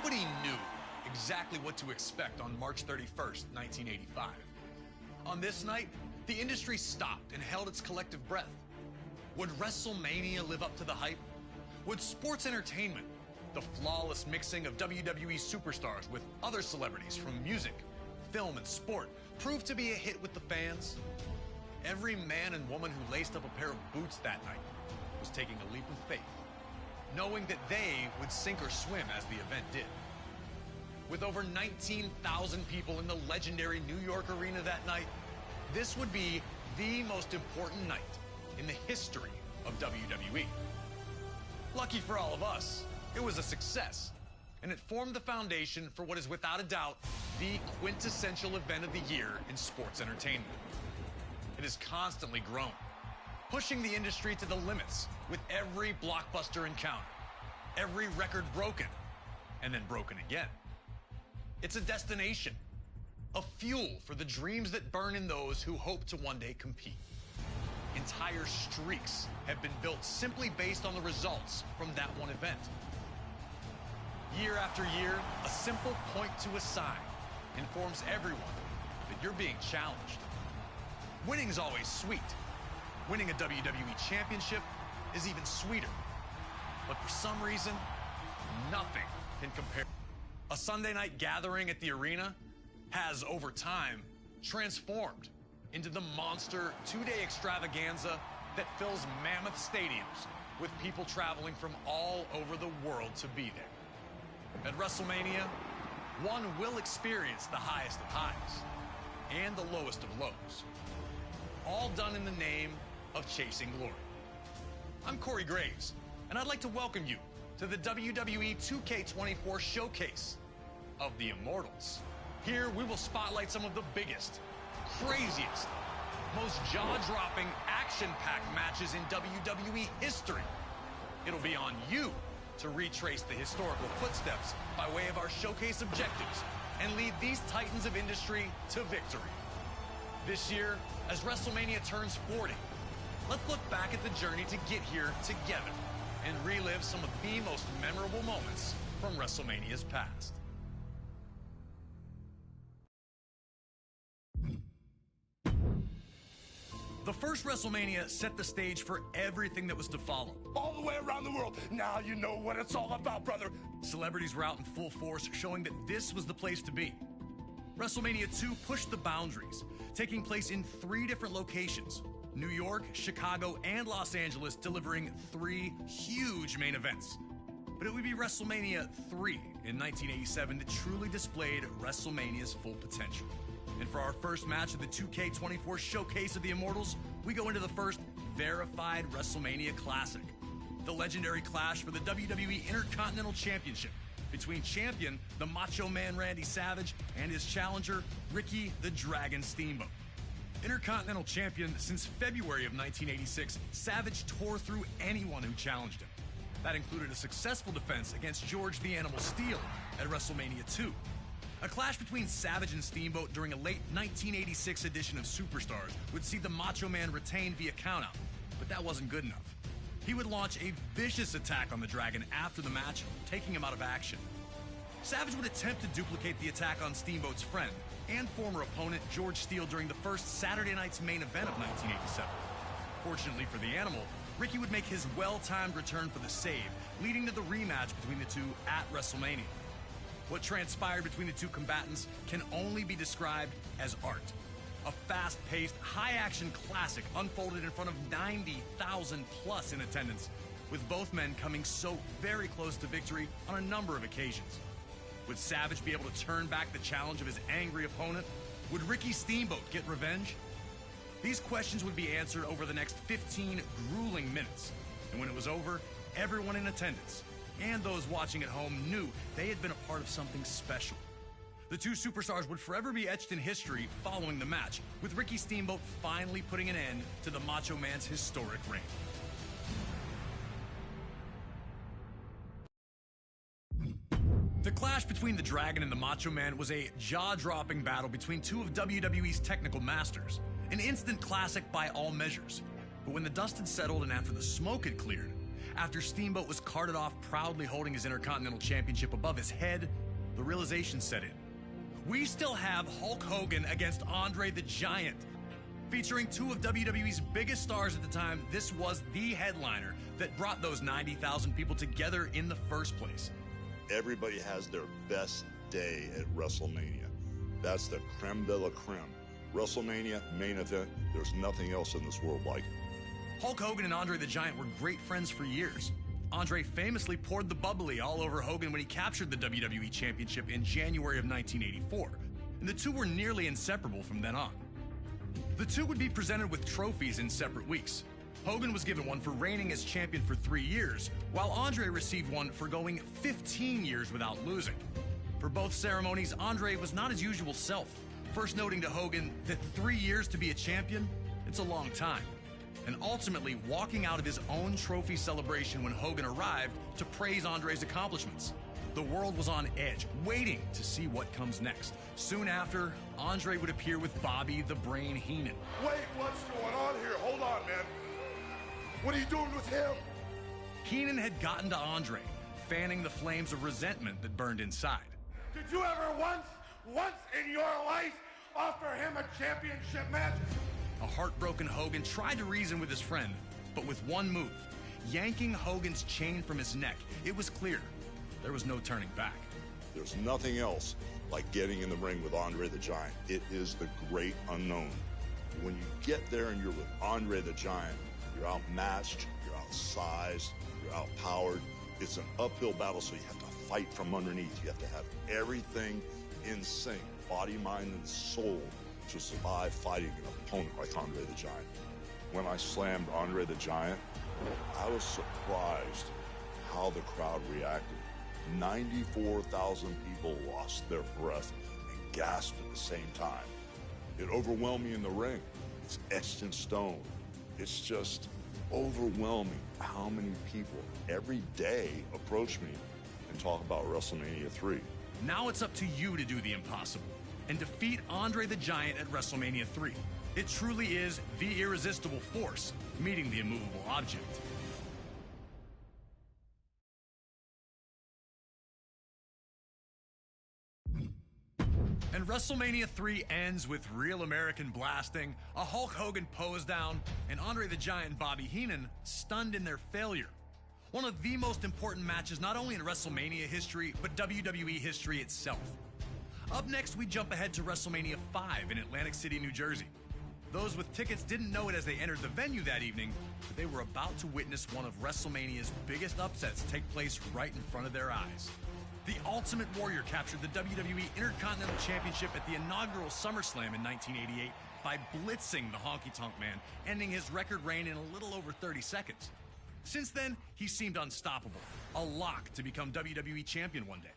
Nobody knew exactly what to expect on March 31st, 1985. On this night, the industry stopped and held its collective breath. Would WrestleMania live up to the hype? Would sports entertainment, the flawless mixing of WWE superstars with other celebrities from music, film, and sport, prove to be a hit with the fans? Every man and woman who laced up a pair of boots that night was taking a leap of faith, knowing that they would sink or swim as the event did. With over 19,000 people in the legendary New York Arena that night, this would be the most important night in the history of WWE. Lucky for all of us, it was a success, and it formed the foundation for what is without a doubt the quintessential event of the year in sports entertainment. It has constantly grown, pushing the industry to the limits with every blockbuster encounter, every record broken, and then broken again. It's a destination, a fuel for the dreams that burn in those who hope to one day compete. Entire streaks have been built simply based on the results from that one event. Year after year, a simple point to a sign informs everyone that you're being challenged. Winning's always sweet. Winning a WWE championship is even sweeter. But for some reason, nothing can compare. A Sunday night gathering at the arena has, over time, transformed into the monster two-day extravaganza that fills mammoth stadiums with people traveling from all over the world to be there. At WrestleMania, one will experience the highest of highs and the lowest of lows, all done in the name of chasing glory. I'm Corey Graves, and I'd like to welcome you to the WWE 2K24 Showcase of the Immortals. Here, we will spotlight some of the biggest, craziest, most jaw-dropping, action-packed matches in WWE history. It'll be on you to retrace the historical footsteps by way of our showcase objectives and lead these titans of industry to victory. This year, as WrestleMania turns 40, let's look back at the journey to get here together and relive some of the most memorable moments from WrestleMania's past. The first WrestleMania set the stage for everything that was to follow. All the way around the world. Now you know what it's all about, brother. Celebrities were out in full force, showing that this was the place to be. WrestleMania 2 pushed the boundaries, taking place in 3 different locations: New York, Chicago, and Los Angeles, delivering 3 huge main events. But it would be WrestleMania 3 in 1987 that truly displayed WrestleMania's full potential. And for our first match of the 2K24 Showcase of the Immortals, we go into the first verified WrestleMania Classic, the legendary clash for the WWE Intercontinental Championship between champion, the Macho Man Randy Savage, and his challenger, Ricky the Dragon Steamboat. Intercontinental champion since February of 1986, Savage tore through anyone who challenged him. That included a successful defense against George the Animal Steele at WrestleMania 2. A clash between Savage and Steamboat during a late 1986 edition of Superstars would see the Macho Man retain via countout, but that wasn't good enough. He would launch a vicious attack on the Dragon after the match, taking him out of action. Savage would attempt to duplicate the attack on Steamboat's friend and former opponent George Steele during the first Saturday night's main event of 1987. Fortunately for the Animal, Ricky would make his well-timed return for the save, leading to the rematch between the two at WrestleMania. What transpired between the two combatants can only be described as art. A fast-paced, high-action classic unfolded in front of 90,000 plus in attendance, with both men coming so very close to victory on a number of occasions. Would Savage be able to turn back the challenge of his angry opponent? Would Ricky Steamboat get revenge? These questions would be answered over the next 15 grueling minutes. And when it was over, everyone in attendance and those watching at home knew they had been a part of something special. The two superstars would forever be etched in history following the match, with Ricky Steamboat finally putting an end to the Macho Man's historic reign. The clash between the Dragon and the Macho Man was a jaw-dropping battle between two of WWE's technical masters, an instant classic by all measures. But when the dust had settled and after the smoke had cleared, After Steamboat was carted off proudly holding his Intercontinental Championship above his head, the realization set in. We still have Hulk Hogan against Andre the Giant. Featuring two of WWE's biggest stars at the time, this was the headliner that brought those 90,000 people together in the first place. Everybody has their best day at WrestleMania. That's the creme de la creme. WrestleMania, main event, there's nothing else in this world like it. Hulk Hogan and Andre the Giant were great friends for years. Andre famously poured the bubbly all over Hogan when he captured the WWE Championship in January of 1984, and the two were nearly inseparable from then on. The two would be presented with trophies in separate weeks. Hogan was given one for reigning as champion for 3 years, while Andre received one for going 15 years without losing. For both ceremonies, Andre was not his usual self, first noting to Hogan that 3 years to be a champion, it's a long time, and ultimately walking out of his own trophy celebration when Hogan arrived to praise Andre's accomplishments. The world was on edge, waiting to see what comes next. Soon after, Andre would appear with Bobby the Brain Heenan. Wait, what's going on here? Hold on, man. What are you doing with him? Heenan had gotten to Andre, fanning the flames of resentment that burned inside. Did you ever once in your life offer him a championship match? A heartbroken Hogan tried to reason with his friend, but with one move, yanking Hogan's chain from his neck, it was clear there was no turning back. There's nothing else like getting in the ring with Andre the Giant. It is the great unknown. When you get there and you're with Andre the Giant, you're outmatched, you're outsized, you're outpowered. It's an uphill battle, so you have to fight from underneath. You have to have everything in sync, body, mind, and soul, to survive fighting an opponent like Andre the Giant. When I slammed Andre the Giant, I was surprised how the crowd reacted. 94,000 people lost their breath and gasped at the same time. It overwhelmed me in the ring. It's etched in stone. It's just overwhelming how many people every day approach me and talk about WrestleMania 3. Now it's up to you to do the impossible and defeat Andre the Giant at WrestleMania 3. It truly is the irresistible force meeting the immovable object. And WrestleMania 3 ends with real American blasting, a Hulk Hogan pose down, and Andre the Giant and Bobby Heenan stunned in their failure. One of the most important matches not only in WrestleMania history, but WWE history itself. Up next, we jump ahead to WrestleMania 5 in Atlantic City, New Jersey. Those with tickets didn't know it as they entered the venue that evening, but they were about to witness one of WrestleMania's biggest upsets take place right in front of their eyes. The Ultimate Warrior captured the WWE Intercontinental Championship at the inaugural SummerSlam in 1988 by blitzing the Honky Tonk Man, ending his record reign in a little over 30 seconds. Since then, he seemed unstoppable, a lock to become WWE Champion one day.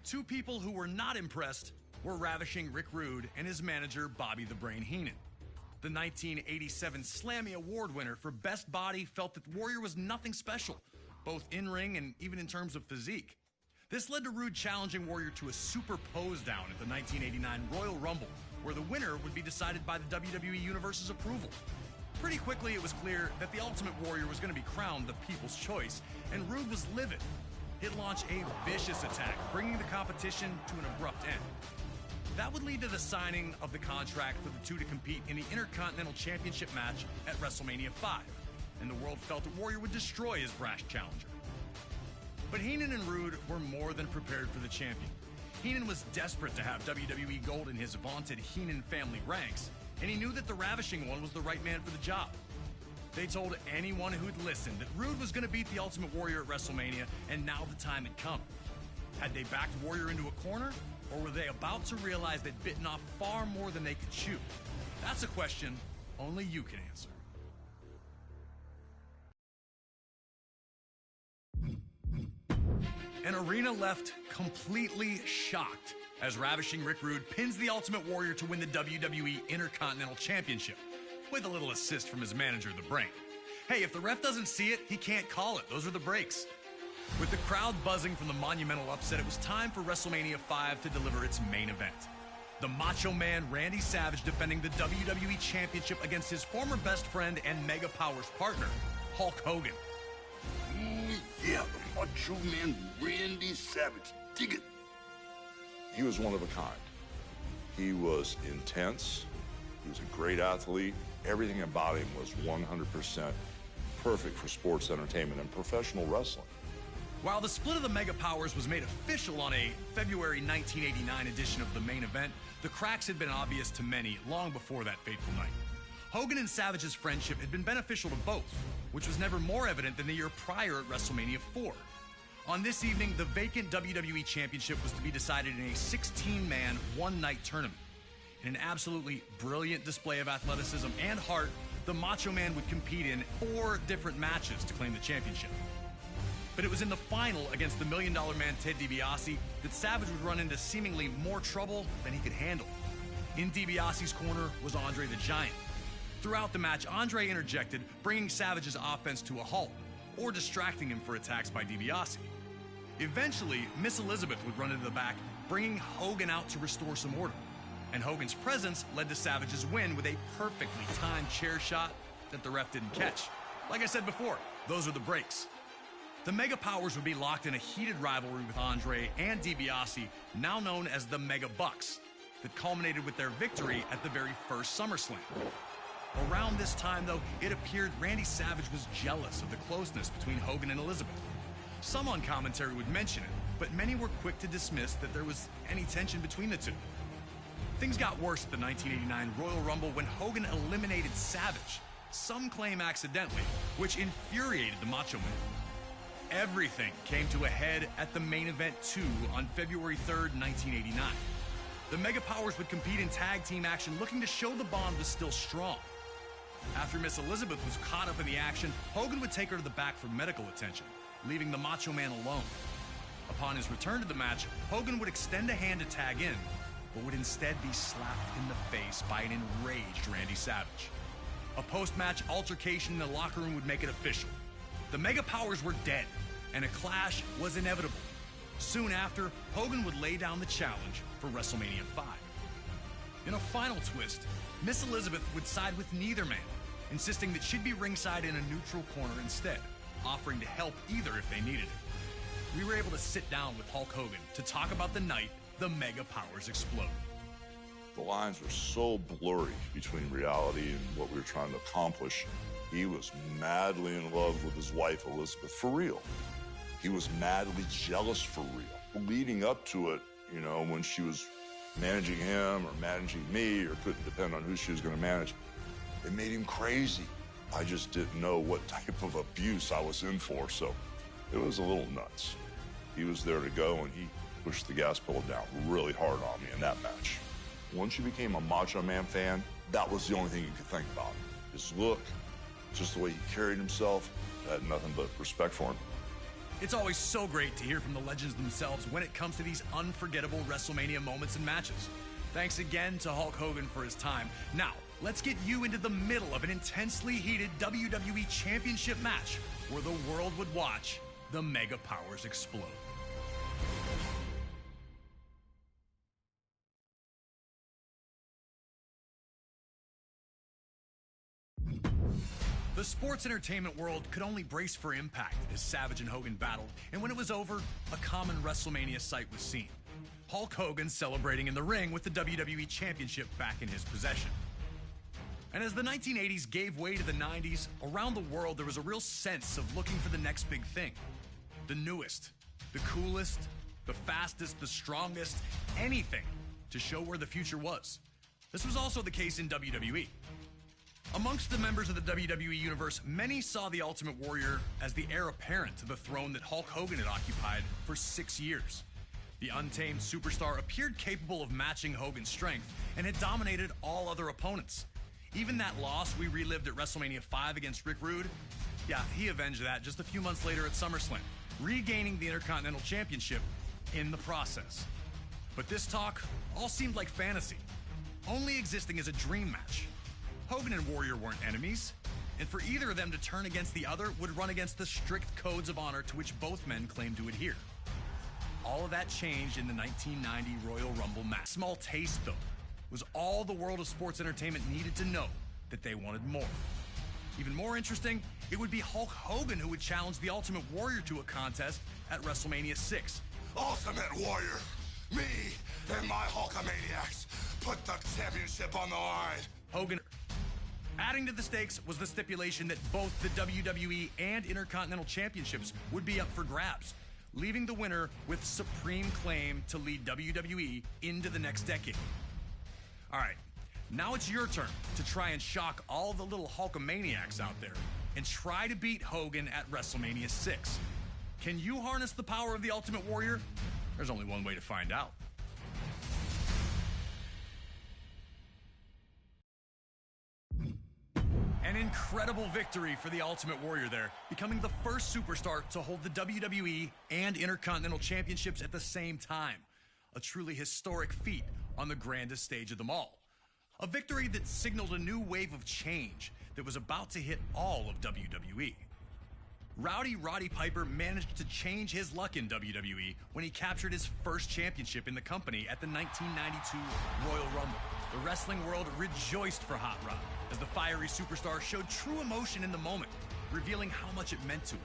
Two people who were not impressed were ravishing Rick Rude and his manager Bobby the Brain Heenan. The 1987 Slammy Award winner for Best Body felt that Warrior was nothing special, both in-ring and even in terms of physique. This led to Rude challenging Warrior to a super pose down at the 1989 Royal Rumble, where the winner would be decided by the WWE Universe's approval. Pretty quickly, it was clear that the Ultimate Warrior was going to be crowned the people's choice, and Rude was livid. He'd launch a vicious attack, bringing the competition to an abrupt end. That would lead to the signing of the contract for the two to compete in the Intercontinental Championship match at WrestleMania 5, and the world felt that Warrior would destroy his brash challenger. But Heenan and Rude were more than prepared for the champion. Heenan was desperate to have WWE Gold in his vaunted Heenan family ranks, and he knew that the Ravishing One was the right man for the job. They told anyone who'd listened that Rude was going to beat the Ultimate Warrior at WrestleMania, and now the time had come. Had they backed Warrior into a corner, or were they about to realize they'd bitten off far more than they could chew? That's a question only you can answer. An arena left completely shocked as ravishing Rick Rude pins the Ultimate Warrior to win the WWE Intercontinental Championship, with a little assist from his manager, The Brain. Hey, if the ref doesn't see it, he can't call it. Those are the breaks. With the crowd buzzing from the monumental upset, it was time for WrestleMania 5 to deliver its main event. The Macho Man Randy Savage defending the WWE Championship against his former best friend and Mega Powers partner, Hulk Hogan. Yeah, the Macho Man Randy Savage. Dig it. He was one of a kind. He was intense. He was a great athlete. Everything about him was 100% perfect for sports entertainment and professional wrestling. While the split of the Mega Powers was made official on a February 1989 edition of the main event, the cracks had been obvious to many long before that fateful night. Hogan and Savage's friendship had been beneficial to both, which was never more evident than the year prior at WrestleMania 4. On this evening, the vacant WWE Championship was to be decided in a 16-man, one-night tournament. In an absolutely brilliant display of athleticism and heart, the Macho Man would compete in 4 different matches to claim the championship. But it was in the final against the $1 Million Man Ted DiBiase that Savage would run into seemingly more trouble than he could handle. In DiBiase's corner was Andre the Giant. Throughout the match, Andre interjected, bringing Savage's offense to a halt, or distracting him for attacks by DiBiase. Eventually, Miss Elizabeth would run into the back, bringing Hogan out to restore some order. And Hogan's presence led to Savage's win with a perfectly timed chair shot that the ref didn't catch. Like I said before, those are the breaks. The Mega Powers would be locked in a heated rivalry with Andre and DiBiase, now known as the Mega Bucks, that culminated with their victory at the very first SummerSlam. Around this time, though, it appeared Randy Savage was jealous of the closeness between Hogan and Elizabeth. Some on commentary would mention it, but many were quick to dismiss that there was any tension between the two. Things got worse at the 1989 Royal Rumble when Hogan eliminated Savage, some claim accidentally, which infuriated the Macho Man. Everything came to a head at the main event 2 on February 3rd, 1989. The Mega Powers would compete in tag team action, looking to show the bond was still strong. After Miss Elizabeth was caught up in the action, Hogan would take her to the back for medical attention, leaving the Macho Man alone. Upon his return to the match, Hogan would extend a hand to tag in, but would instead be slapped in the face by an enraged Randy Savage. A post-match altercation in the locker room would make it official. The Mega Powers were dead, and a clash was inevitable. Soon after, Hogan would lay down the challenge for WrestleMania 5. In a final twist, Miss Elizabeth would side with neither man, insisting that she'd be ringside in a neutral corner instead, offering to help either if they needed it. We were able to sit down with Hulk Hogan to talk about the night the Mega Powers exploded. The lines were so blurry between reality and what we were trying to accomplish. He was madly in love with his wife, Elizabeth, for real. He was madly jealous for real. Leading up to it, you know, when she was managing him or managing me or couldn't depend on who she was going to manage, it made him crazy. I just didn't know what type of abuse I was in for, so it was a little nuts. He was there to go, and he pushed the gas pedal down really hard on me in that match. Once you became a Macho Man fan, that was the only thing you could think about. His look, just the way he carried himself, I had nothing but respect for him. It's always so great to hear from the legends themselves when it comes to these unforgettable WrestleMania moments and matches. Thanks again to Hulk Hogan for his time. Now, let's get you into the middle of an intensely heated WWE Championship match where the world would watch the Mega Powers explode. The sports entertainment world could only brace for impact as Savage and Hogan battled, and when it was over, a common WrestleMania sight was seen. Hulk Hogan celebrating in the ring with the WWE Championship back in his possession. And as the 1980s gave way to the 90s, around the world there was a real sense of looking for the next big thing. The newest, the coolest, the fastest, the strongest, anything to show where the future was. This was also the case in WWE. Amongst the members of the WWE Universe, many saw the Ultimate Warrior as the heir apparent to the throne that Hulk Hogan had occupied for 6 years. The untamed superstar appeared capable of matching Hogan's strength and had dominated all other opponents. Even that loss we relived at WrestleMania 5 against Rick Rude, he avenged that just a few months later at SummerSlam, regaining the Intercontinental Championship in the process. But this talk all seemed like fantasy, only existing as a dream match. Hogan and Warrior weren't enemies, and for either of them to turn against the other would run against the strict codes of honor to which both men claimed to adhere. All of that changed in the 1990 Royal Rumble match. Small taste, though, was all the world of sports entertainment needed to know that they wanted more. Even more interesting, it would be Hulk Hogan who would challenge the Ultimate Warrior to a contest at WrestleMania 6. Ultimate Warrior, me and my Hulkamaniacs put the championship on the line. Hogan. Adding to the stakes was the stipulation that both the WWE and Intercontinental Championships would be up for grabs, leaving the winner with supreme claim to lead WWE into the next decade. All right, now it's your turn to try and shock all the little Hulkamaniacs out there and try to beat Hogan at WrestleMania 6. Can you harness the power of the Ultimate Warrior? There's only one way to find out. An incredible victory for the Ultimate Warrior there, becoming the first superstar to hold the WWE and Intercontinental Championships at the same time. A truly historic feat on the grandest stage of them all. A victory that signaled a new wave of change that was about to hit all of WWE. Rowdy Roddy Piper managed to change his luck in WWE when he captured his first championship in the company at the 1992 Royal Rumble. The wrestling world rejoiced for Hot Rod as the fiery superstar showed true emotion in the moment, revealing how much it meant to him.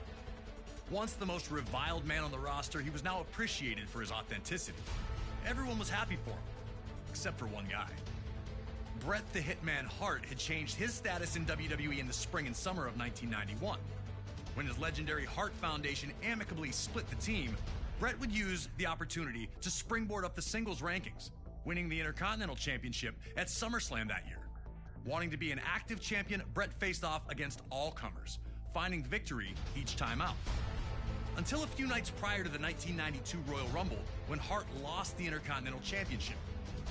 Once the most reviled man on the roster, he was now appreciated for his authenticity. Everyone was happy for him, except for one guy. Bret the Hitman Hart had changed his status in WWE in the spring and summer of 1991. When his legendary Hart Foundation amicably split the team, Bret would use the opportunity to springboard up the singles rankings, winning the Intercontinental Championship at SummerSlam that year. Wanting to be an active champion, Bret faced off against all comers, finding victory each time out. Until a few nights prior to the 1992 Royal Rumble, when Hart lost the Intercontinental Championship.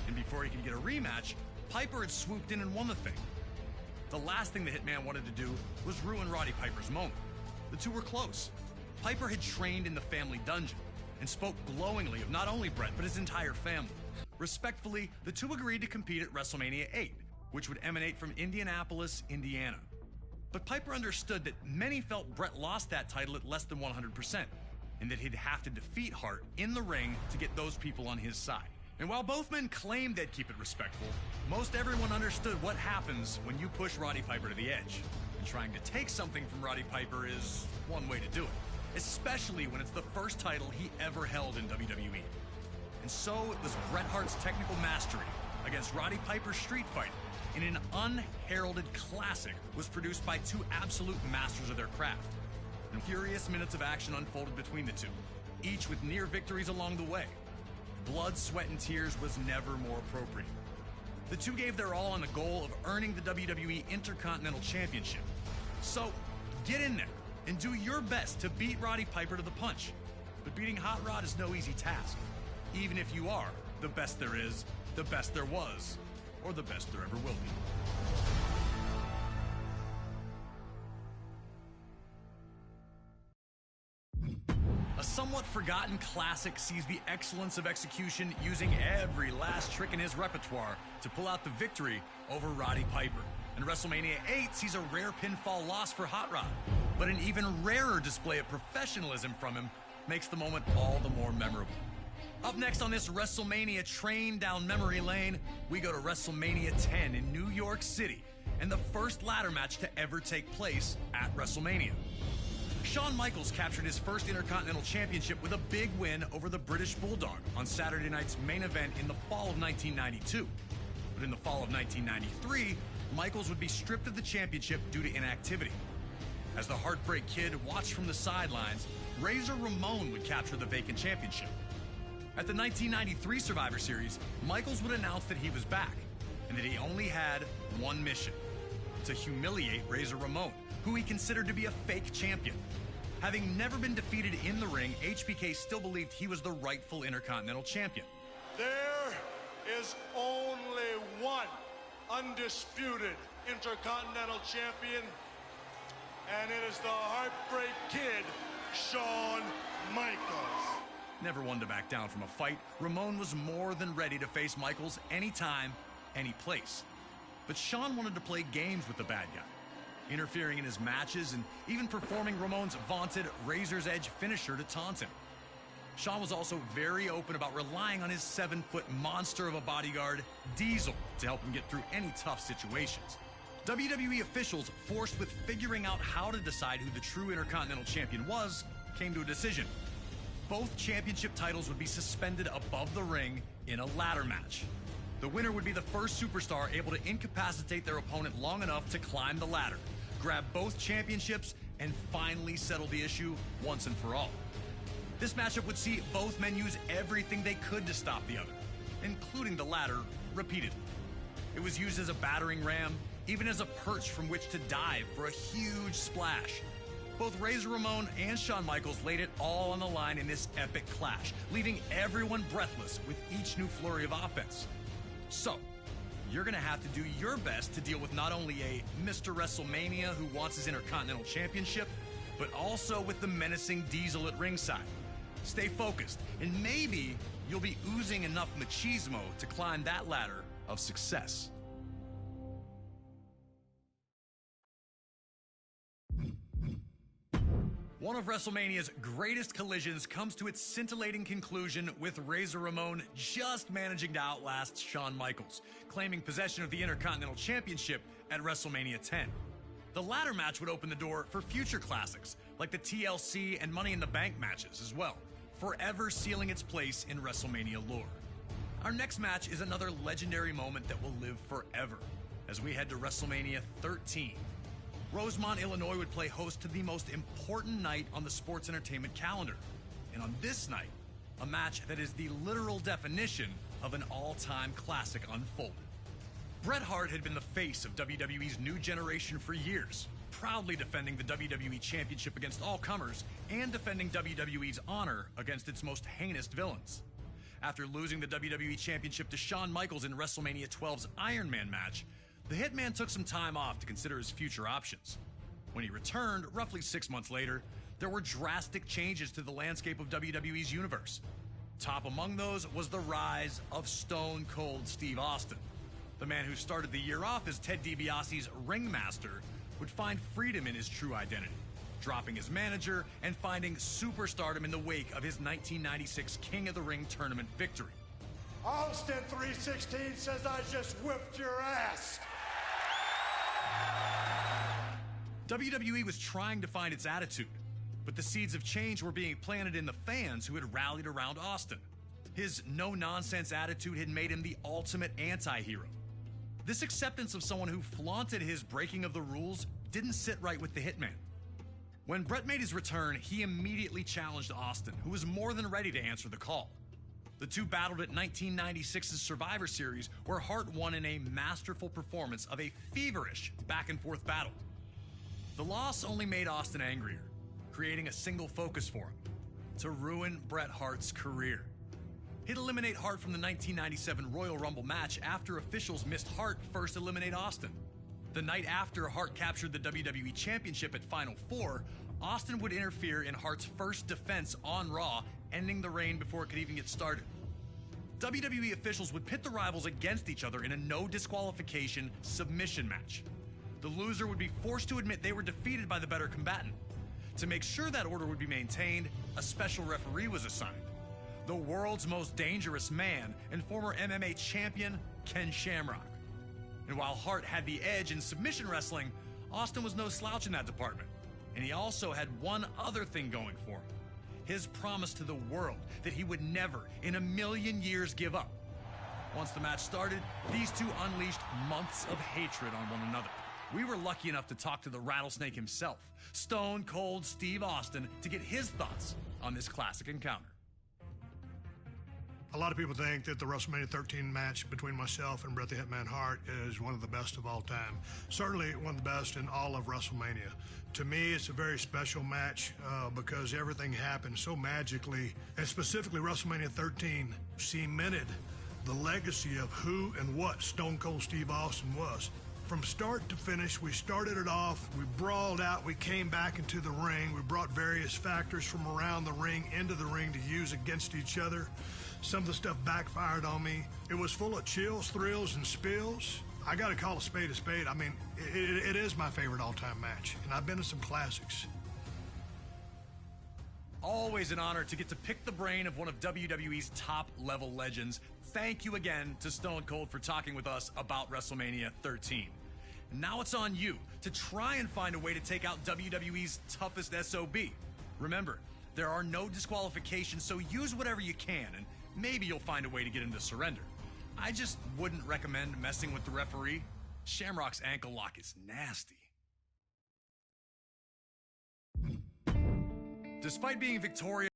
And before he could get a rematch, Piper had swooped in and won the thing. The last thing the Hitman wanted to do was ruin Roddy Piper's moment. The two were close. Piper had trained in the family dungeon and spoke glowingly of not only Bret, but his entire family. Respectfully, the two agreed to compete at WrestleMania 8, which would emanate from Indianapolis, Indiana. But Piper understood that many felt Bret lost that title at less than 100%, and that he'd have to defeat Hart in the ring to get those people on his side. And while both men claimed they'd keep it respectful, most everyone understood what happens when you push Roddy Piper to the edge. And trying to take something from Roddy Piper is one way to do it, especially when it's the first title he ever held in WWE. And so it was Bret Hart's technical mastery against Roddy Piper's street fighting in an unheralded classic was produced by two absolute masters of their craft. And furious minutes of action unfolded between the two, each with near victories along the way. Blood, sweat, and tears was never more appropriate. The two gave their all on the goal of earning the WWE Intercontinental Championship. So, get in there and do your best to beat Roddy Piper to the punch. But beating Hot Rod is no easy task, even if you are the best there is, the best there was, or the best there ever will be. A somewhat forgotten classic sees the excellence of execution using every last trick in his repertoire to pull out the victory over Roddy Piper. And WrestleMania 8 sees a rare pinfall loss for Hot Rod, but an even rarer display of professionalism from him makes the moment all the more memorable. Up next on this WrestleMania train down memory lane, we go to WrestleMania 10 in New York City, and the first ladder match to ever take place at WrestleMania. Shawn Michaels captured his first Intercontinental Championship with a big win over the British Bulldog on Saturday night's main event in the fall of 1992. But in the fall of 1993, Michaels would be stripped of the championship due to inactivity. As the Heartbreak Kid watched from the sidelines, Razor Ramon would capture the vacant championship. At the 1993 Survivor Series, Michaels would announce that he was back, and that he only had one mission: to humiliate Razor Ramon, who he considered to be a fake champion. Having never been defeated in the ring, HBK still believed he was the rightful Intercontinental Champion. There is only one undisputed Intercontinental Champion, and it is the Heartbreak Kid, Shawn Michaels. Never one to back down from a fight, Ramon was more than ready to face Michaels anytime, any place. But Shawn wanted to play games with the bad guy, interfering in his matches and even performing Ramon's vaunted Razor's Edge finisher to taunt him. Shawn was also very open about relying on his 7-foot monster of a bodyguard, Diesel, to help him get through any tough situations. WWE officials, forced with figuring out how to decide who the true Intercontinental Champion was, came to a decision. Both championship titles would be suspended above the ring in a ladder match. The winner would be the first superstar able to incapacitate their opponent long enough to climb the ladder, grab both championships, and finally settle the issue once and for all. This matchup would see both men use everything they could to stop the other, including the ladder repeatedly. It was used as a battering ram, even as a perch from which to dive for a huge splash. Both Razor Ramon and Shawn Michaels laid it all on the line in this epic clash, leaving everyone breathless with each new flurry of offense. So, you're gonna have to do your best to deal with not only a Mr. WrestleMania who wants his Intercontinental Championship, but also with the menacing Diesel at ringside. Stay focused, and maybe you'll be oozing enough machismo to climb that ladder of success. One of WrestleMania's greatest collisions comes to its scintillating conclusion with Razor Ramon just managing to outlast Shawn Michaels, claiming possession of the Intercontinental Championship at WrestleMania 10. The ladder match would open the door for future classics, like the TLC and Money in the Bank matches as well, forever sealing its place in WrestleMania lore. Our next match is another legendary moment that will live forever, as we head to WrestleMania 13. Rosemont, Illinois would play host to the most important night on the sports entertainment calendar. And on this night, a match that is the literal definition of an all-time classic unfolded. Bret Hart had been the face of WWE's new generation for years, proudly defending the WWE Championship against all comers and defending WWE's honor against its most heinous villains. After losing the WWE Championship to Shawn Michaels in WrestleMania 12's Iron Man match, the Hitman took some time off to consider his future options. When he returned, roughly 6 months later, there were drastic changes to the landscape of WWE's universe. Top among those was the rise of Stone Cold Steve Austin. The man who started the year off as Ted DiBiase's ringmaster would find freedom in his true identity, dropping his manager and finding superstardom in the wake of his 1996 King of the Ring tournament victory. Austin 316 says I just whipped your ass. WWE was trying to find its attitude, but the seeds of change were being planted in the fans who had rallied around Austin. His no-nonsense attitude had made him the ultimate anti-hero. This acceptance of someone who flaunted his breaking of the rules didn't sit right with the Hitman. When Bret made his return, he immediately challenged Austin, who was more than ready to answer the call. The two battled at 1996's Survivor Series, where Hart won in a masterful performance of a feverish back-and-forth battle. The loss only made Austin angrier, creating a single focus for him: to ruin Bret Hart's career. He'd eliminate Hart from the 1997 Royal Rumble match after officials missed Hart first eliminate Austin. The night after Hart captured the WWE Championship at Final Four, Austin would interfere in Hart's first defense on Raw, ending the reign before it could even get started. WWE officials would pit the rivals against each other in a no disqualification submission match. The loser would be forced to admit they were defeated by the better combatant. To make sure that order would be maintained, a special referee was assigned: the world's most dangerous man and former MMA champion, Ken Shamrock. And while Hart had the edge in submission wrestling, Austin was no slouch in that department. And he also had one other thing going for him: his promise to the world that he would never in a million years give up. Once the match started, these two unleashed months of hatred on one another. We were lucky enough to talk to the Rattlesnake himself, Stone Cold Steve Austin, to get his thoughts on this classic encounter. A lot of people think that the WrestleMania 13 match between myself and Bret the Hitman Hart is one of the best of all time. Certainly one of the best in all of WrestleMania. To me, it's a very special match because everything happened so magically, and specifically WrestleMania 13 cemented the legacy of who and what Stone Cold Steve Austin was. From start to finish, we started it off, we brawled out, we came back into the ring, we brought various factors from around the ring into the ring to use against each other. Some of the stuff backfired on me. It was full of chills, thrills, and spills. I gotta call a spade a spade. I mean, it is my favorite all-time match, and I've been to some classics. Always an honor to get to pick the brain of one of WWE's top-level legends. Thank you again to Stone Cold for talking with us about WrestleMania 13. Now it's on you to try and find a way to take out WWE's toughest SOB. Remember, there are no disqualifications, so use whatever you can, and maybe you'll find a way to get him to surrender. I just wouldn't recommend messing with the referee. Shamrock's ankle lock is nasty. Despite being victorious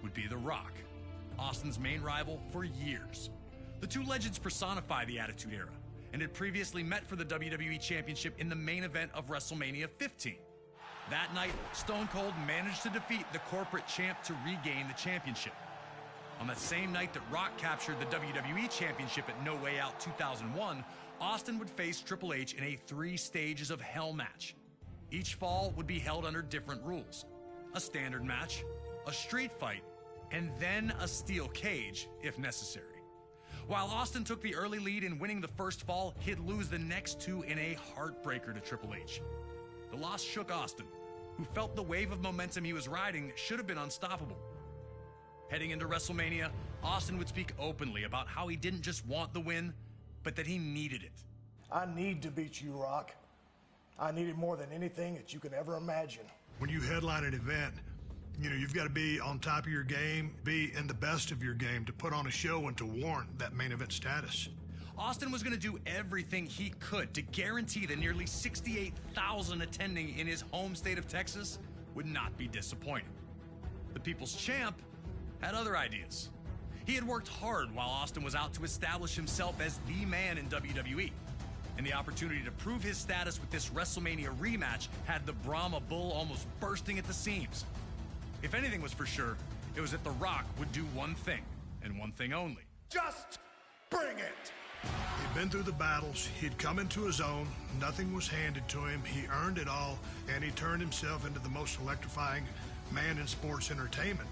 would be The Rock, Austin's main rival for years. The two legends personify the Attitude Era and had previously met for the WWE Championship in the main event of WrestleMania 15. That night, Stone Cold managed to defeat the corporate champ to regain the championship. On that same night that Rock captured the WWE Championship at No Way Out 2001, Austin would face Triple H in a 3 stages of hell match. Each fall would be held under different rules: a standard match, a street fight, and then a steel cage if necessary. While Austin took the early lead in winning the first fall, he'd lose the next 2 in a heartbreaker to Triple H. The loss shook Austin, who felt the wave of momentum he was riding should have been unstoppable. Heading into WrestleMania, Austin would speak openly about how he didn't just want the win, but that he needed it. I need to beat you, Rock. I need it more than anything that you can ever imagine. When you headline an event, you've got to be on top of your game, be in the best of your game to put on a show and to warrant that main event status. Austin was going to do everything he could to guarantee the nearly 68,000 attending in his home state of Texas would not be disappointed. The People's Champ had other ideas. He had worked hard while Austin was out to establish himself as the man in WWE. And the opportunity to prove his status with this WrestleMania rematch had the Brahma Bull almost bursting at the seams. If anything was for sure, it was that The Rock would do one thing, and one thing only. Just bring it! He'd been through the battles, he'd come into his own, nothing was handed to him, he earned it all, and he turned himself into the most electrifying man in sports entertainment.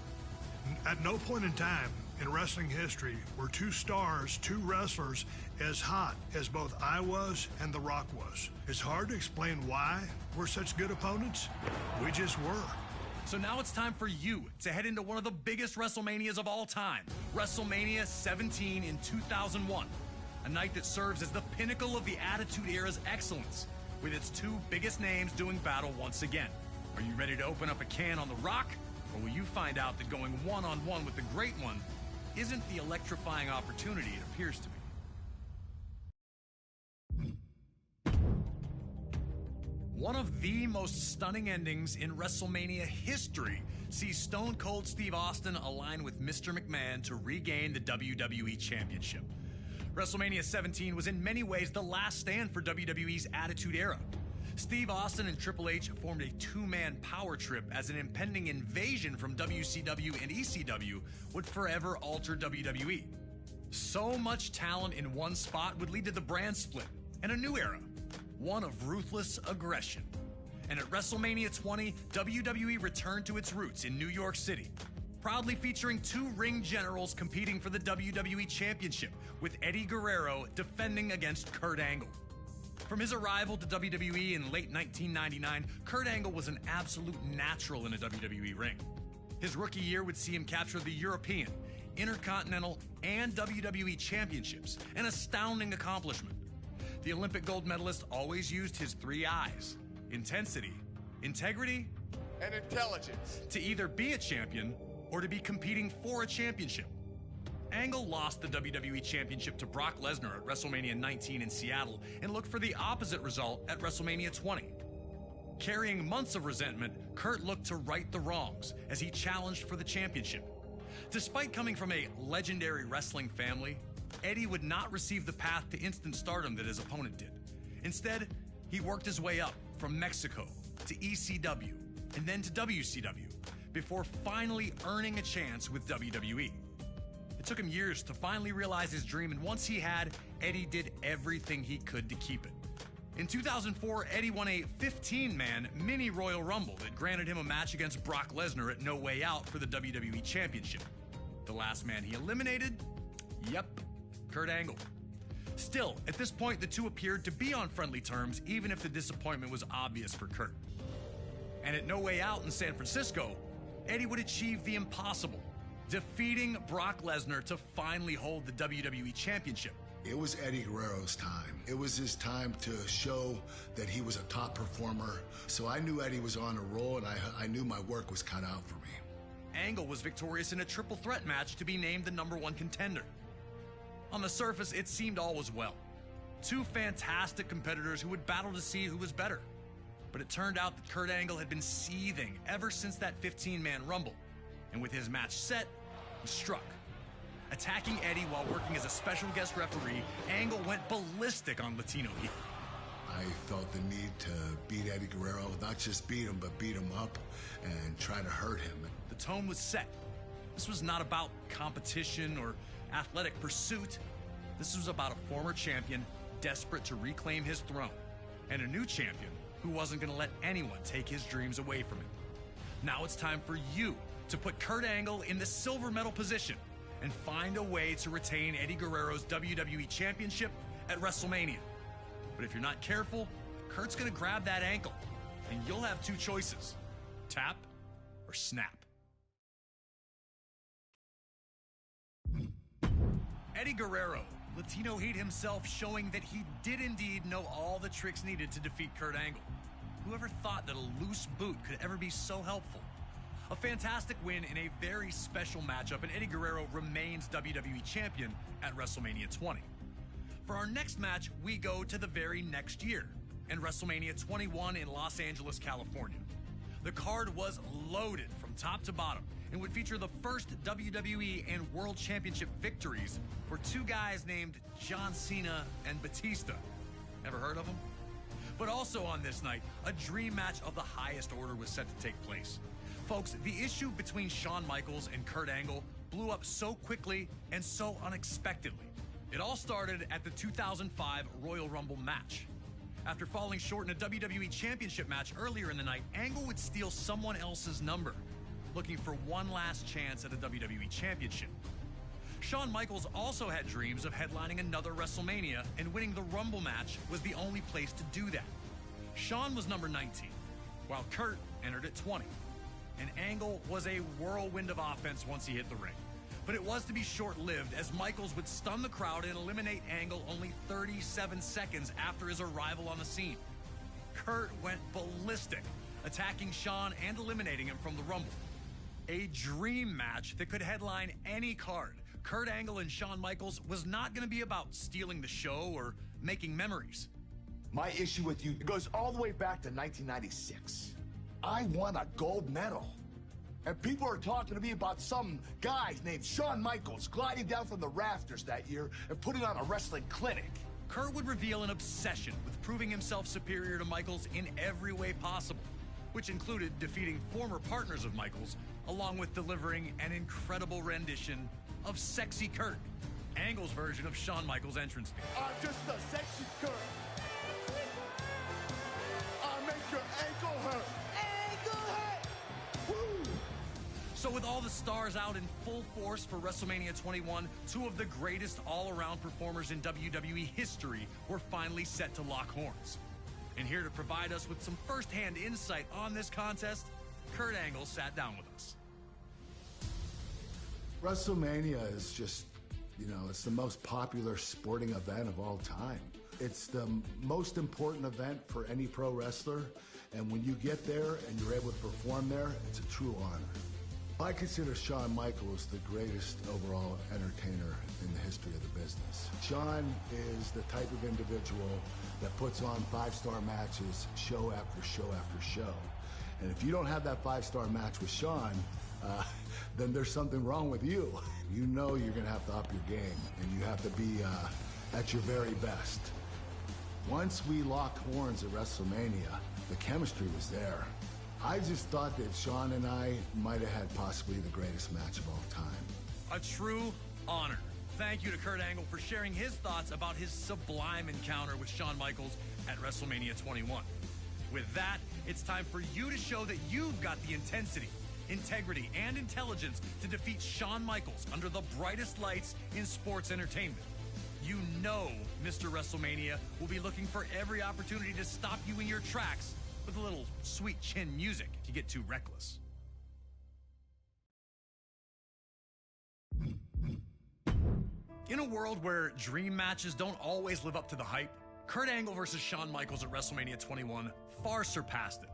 At no point in time in wrestling history were 2 stars, 2 wrestlers, as hot as both I was and The Rock was. It's hard to explain why we're such good opponents. We just were. So now it's time for you to head into one of the biggest WrestleManias of all time, WrestleMania 17 in 2001, a night that serves as the pinnacle of the Attitude Era's excellence, with its 2 biggest names doing battle once again. Are you ready to open up a can on The Rock, or will you find out that going one-on-one with the Great One isn't the electrifying opportunity it appears to be? One of the most stunning endings in WrestleMania history sees Stone Cold Steve Austin align with Mr. McMahon to regain the WWE Championship. WrestleMania 17 was in many ways the last stand for WWE's Attitude Era. Steve Austin and Triple H formed a 2-man power trip as an impending invasion from WCW and ECW would forever alter WWE. So much talent in one spot would lead to the brand split and a new era, one of ruthless aggression. And at WrestleMania 20, WWE returned to its roots in New York City, proudly featuring 2 ring generals competing for the WWE Championship, with Eddie Guerrero defending against Kurt Angle. From his arrival to WWE in late 1999, Kurt Angle was an absolute natural in a WWE ring. His rookie year would see him capture the European, Intercontinental, and WWE Championships, an astounding accomplishment. The Olympic gold medalist always used his 3 I's: intensity, integrity, And intelligence. to either be a champion or to be competing for a championship. Angle lost the WWE Championship to Brock Lesnar at WrestleMania 19 in Seattle and looked for the opposite result at WrestleMania 20. Carrying months of resentment, Kurt looked to right the wrongs as he challenged for the championship. Despite coming from a legendary wrestling family, Eddie would not receive the path to instant stardom that his opponent did. Instead, he worked his way up from Mexico to ECW and then to WCW before finally earning a chance with WWE. It took him years to finally realize his dream, and once he had, Eddie did everything he could to keep it. In 2004, Eddie won a 15-man mini Royal Rumble that granted him a match against Brock Lesnar at No Way Out for the WWE Championship. The last man he eliminated? Yep, Kurt Angle. Still, at this point, the two appeared to be on friendly terms, even if the disappointment was obvious for Kurt. And at No Way Out in San Francisco, Eddie would achieve the impossible, defeating Brock Lesnar to finally hold the WWE Championship. It was Eddie Guerrero's time. It was his time to show that he was a top performer. So I knew Eddie was on a roll, and I knew my work was cut out for me. Angle was victorious in a triple threat match to be named the #1 contender. On the surface, it seemed all was well. Two fantastic competitors who would battle to see who was better. But it turned out that Kurt Angle had been seething ever since that 15-man Rumble. And with his match set, he struck. Attacking Eddie while working as a special guest referee, Angle went ballistic on Latino Heat. I felt the need to beat Eddie Guerrero, not just beat him, but beat him up and try to hurt him. The tone was set. This was not about competition or athletic pursuit. This was about a former champion desperate to reclaim his throne, and a new champion who wasn't going to let anyone take his dreams away from him. Now it's time for you to put Kurt Angle in the silver medal position and find a way to retain Eddie Guerrero's WWE Championship at WrestleMania. But if you're not careful, Kurt's gonna grab that ankle, and you'll have two choices: tap or snap. Eddie Guerrero, Latino Heat himself, showing that he did indeed know all the tricks needed to defeat Kurt Angle. Whoever thought that a loose boot could ever be so helpful? A fantastic win in a very special matchup, and Eddie Guerrero remains WWE Champion at WrestleMania 20. For our next match, we go to the very next year, and WrestleMania 21 in Los Angeles, California. The card was loaded from top to bottom and would feature the first WWE and World Championship victories for two guys named John Cena and Batista. Ever heard of them? But also on this night, a dream match of the highest order was set to take place. Folks, the issue between Shawn Michaels and Kurt Angle blew up so quickly and so unexpectedly. It all started at the 2005 Royal Rumble match. After falling short in a WWE Championship match earlier in the night, Angle would steal someone else's number, looking for one last chance at a WWE Championship. Shawn Michaels also had dreams of headlining another WrestleMania, and winning the Rumble match was the only place to do that. Shawn was number 19, while Kurt entered at 20. And Angle was a whirlwind of offense once he hit the ring. But it was to be short-lived, as Michaels would stun the crowd and eliminate Angle only 37 seconds after his arrival on the scene. Kurt went ballistic, attacking Shawn and eliminating him from the Rumble. A dream match that could headline any card. Kurt Angle and Shawn Michaels was not going to be about stealing the show or making memories. My issue with you goes all the way back to 1996. I won a gold medal. And people are talking to me about some guys named Shawn Michaels gliding down from the rafters that year and putting on a wrestling clinic. Kurt would reveal an obsession with proving himself superior to Michaels in every way possible, which included defeating former partners of Michaels, along with delivering an incredible rendition of Sexy Kurt, Angle's version of Shawn Michaels' entrance theme. I'm just a sexy Kurt. I'll make your ankle hurt. Ankle hurt! Woo! So with all the stars out in full force for WrestleMania 21, two of the greatest all-around performers in WWE history were finally set to lock horns. And here to provide us with some first-hand insight on this contest, Kurt Angle sat down with us. WrestleMania is just, it's the most popular sporting event of all time. It's the most important event for any pro wrestler, and when you get there and you're able to perform there, it's a true honor. I consider Shawn Michaels the greatest overall entertainer in the history of the business. Shawn is the type of individual that puts on five-star matches show after show after show. And if you don't have that five-star match with Shawn, then there's something wrong with you. You know you're gonna have to up your game, and you have to be at your very best. Once we locked horns at WrestleMania, the chemistry was there. I just thought that Shawn and I might have had possibly the greatest match of all time. A true honor. Thank you to Kurt Angle for sharing his thoughts about his sublime encounter with Shawn Michaels at WrestleMania 21. With that, it's time for you to show that you've got the intensity, integrity, and intelligence to defeat Shawn Michaels under the brightest lights in sports entertainment. You know Mr. WrestleMania will be looking for every opportunity to stop you in your tracks with a little sweet chin music if you get too reckless. In a world where dream matches don't always live up to the hype, Kurt Angle versus Shawn Michaels at WrestleMania 21 far surpassed it.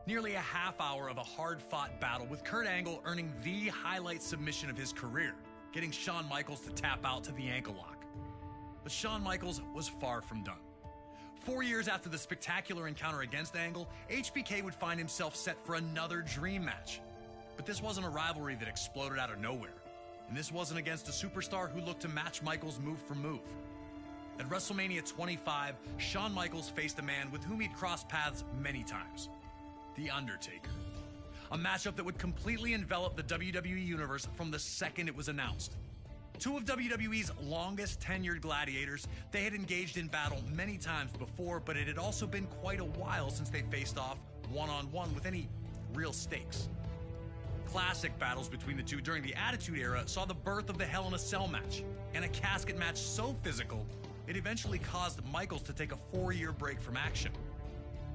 Nearly a half hour of a hard-fought battle with Kurt Angle earning the highlight submission of his career, getting Shawn Michaels to tap out to the ankle lock. But Shawn Michaels was far from done. 4 years after the spectacular encounter against Angle, HBK would find himself set for another dream match. But this wasn't a rivalry that exploded out of nowhere. And this wasn't against a superstar who looked to match Michaels move for move. At WrestleMania 25, Shawn Michaels faced a man with whom he'd crossed paths many times, The Undertaker. A matchup that would completely envelop the WWE Universe from the second it was announced. Two of WWE's longest tenured gladiators, they had engaged in battle many times before, but it had also been quite a while since they faced off one-on-one with any real stakes. Classic battles between the two during the Attitude Era saw the birth of the Hell in a Cell match, and a casket match so physical, it eventually caused Michaels to take a 4-year break from action.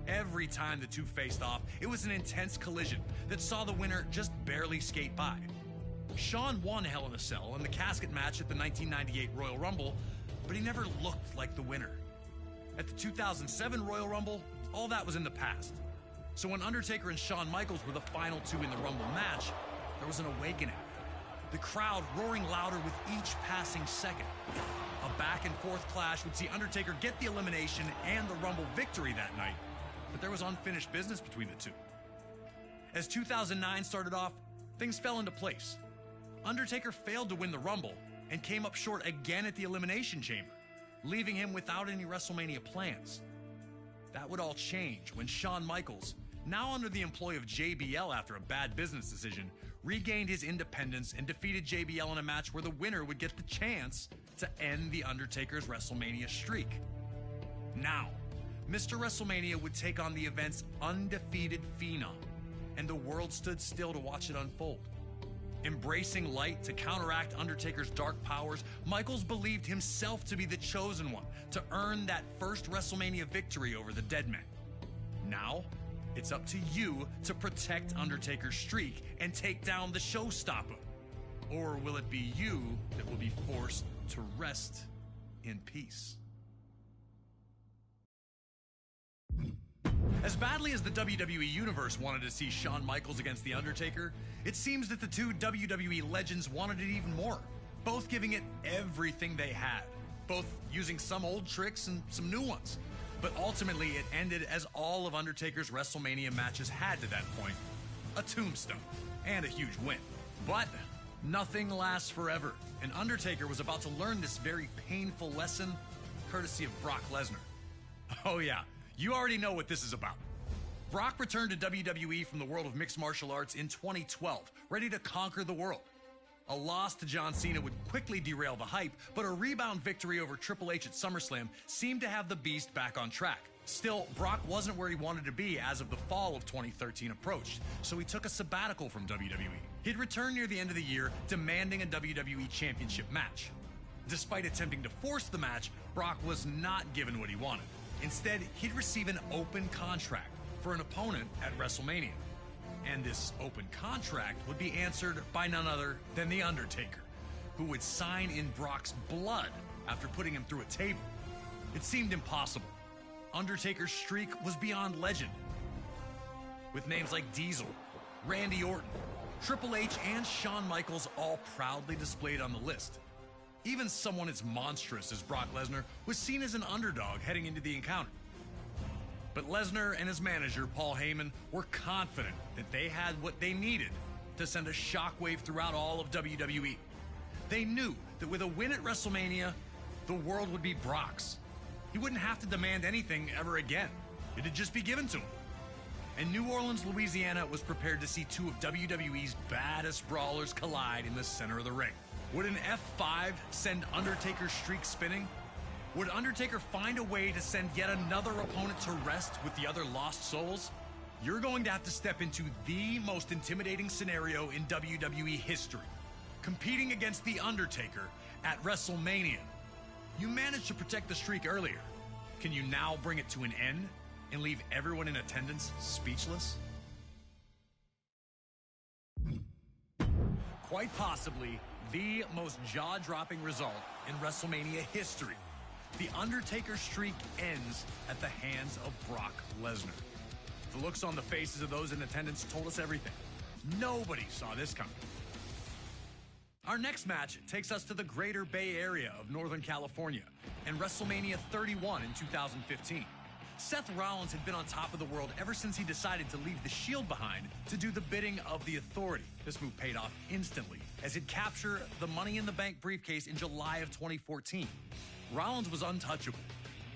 Every time the two faced off, it was an intense collision that saw the winner just barely skate by. Shawn won Hell in a Cell in the casket match at the 1998 Royal Rumble, but he never looked like the winner. At the 2007 Royal Rumble, all that was in the past. So when Undertaker and Shawn Michaels were the final two in the Rumble match, there was an awakening. The crowd roaring louder with each passing second. A back-and-forth clash would see Undertaker get the elimination and the Rumble victory that night, but there was unfinished business between the two. As 2009 started off, things fell into place. Undertaker failed to win the Rumble and came up short again at the Elimination Chamber, leaving him without any WrestleMania plans. That would all change when Shawn Michaels, now under the employ of JBL after a bad business decision, regained his independence and defeated JBL in a match where the winner would get the chance to end The Undertaker's WrestleMania streak. Now, Mr. WrestleMania would take on the event's undefeated phenom, and the world stood still to watch it unfold. Embracing light to counteract Undertaker's dark powers, Michaels believed himself to be the chosen one to earn that first WrestleMania victory over the Dead Man. Now, it's up to you to protect Undertaker's streak and take down the showstopper. Or will it be you that will be forced to rest in peace? As badly as the WWE Universe wanted to see Shawn Michaels against The Undertaker, it seems that the two WWE legends wanted it even more, both giving it everything they had, both using some old tricks and some new ones. But ultimately, it ended as all of Undertaker's WrestleMania matches had to that point, a tombstone and a huge win. But nothing lasts forever, and Undertaker was about to learn this very painful lesson courtesy of Brock Lesnar. Oh yeah, you already know what this is about. Brock returned to WWE from the world of mixed martial arts in 2012, ready to conquer the world. A loss to John Cena would quickly derail the hype, but a rebound victory over Triple H at SummerSlam seemed to have the beast back on track. Still, Brock wasn't where he wanted to be as of the fall of 2013 approached, so he took a sabbatical from WWE. He'd return near the end of the year, demanding a WWE Championship match. Despite attempting to force the match, Brock was not given what he wanted. Instead, he'd receive an open contract for an opponent at WrestleMania. And this open contract would be answered by none other than The Undertaker, who would sign in Brock's blood after putting him through a table. It seemed impossible. Undertaker's streak was beyond legend. With names like Diesel, Randy Orton, Triple H and Shawn Michaels all proudly displayed on the list. Even someone as monstrous as Brock Lesnar was seen as an underdog heading into the encounter. But Lesnar and his manager, Paul Heyman, were confident that they had what they needed to send a shockwave throughout all of WWE. They knew that with a win at WrestleMania, the world would be Brock's. He wouldn't have to demand anything ever again. It'd just be given to him. And New Orleans, Louisiana was prepared to see two of WWE's baddest brawlers collide in the center of the ring. Would an F5 send Undertaker's streak spinning? Would Undertaker find a way to send yet another opponent to rest with the other lost souls? You're going to have to step into the most intimidating scenario in WWE history, competing against The Undertaker at WrestleMania. You managed to protect the streak earlier. Can you now bring it to an end and leave everyone in attendance speechless? Quite possibly the most jaw-dropping result in WrestleMania history. The Undertaker streak ends at the hands of Brock Lesnar. The looks on the faces of those in attendance told us everything. Nobody saw this coming. Our next match takes us to the greater Bay Area of Northern California and WrestleMania 31 in 2015. Seth Rollins had been on top of the world ever since he decided to leave the Shield behind to do the bidding of the Authority. This move paid off instantly as he'd capture the Money in the Bank briefcase in July of 2014. Rollins was untouchable,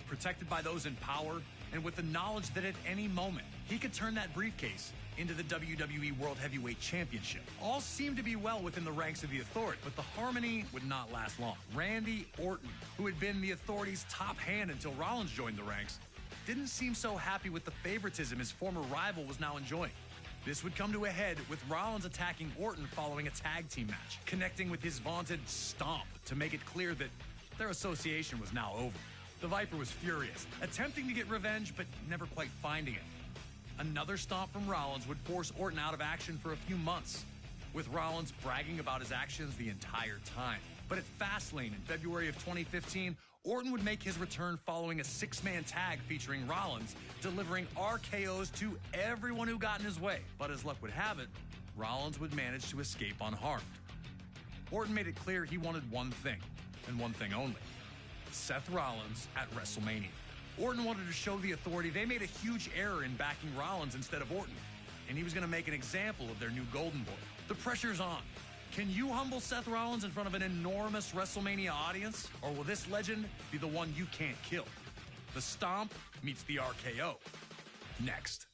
protected by those in power, and with the knowledge that at any moment he could turn that briefcase into the WWE World Heavyweight Championship. All seemed to be well within the ranks of the Authority, but the harmony would not last long. Randy Orton, who had been the Authority's top hand until Rollins joined the ranks, didn't seem so happy with the favoritism his former rival was now enjoying. This would come to a head with Rollins attacking Orton following a tag team match, connecting with his vaunted stomp to make it clear that their association was now over. The Viper was furious, attempting to get revenge, but never quite finding it. Another stomp from Rollins would force Orton out of action for a few months, with Rollins bragging about his actions the entire time. But at Fastlane in February of 2015, Orton would make his return following a six-man tag featuring Rollins, delivering RKOs to everyone who got in his way. But as luck would have it, Rollins would manage to escape unharmed. Orton made it clear he wanted one thing, and one thing only: Seth Rollins at WrestleMania. Orton wanted to show the Authority they made a huge error in backing Rollins instead of Orton, and he was going to make an example of their new Golden Boy. The pressure's on. Can you humble Seth Rollins in front of an enormous WrestleMania audience, or will this legend be the one you can't kill? The Stomp meets the RKO. Next.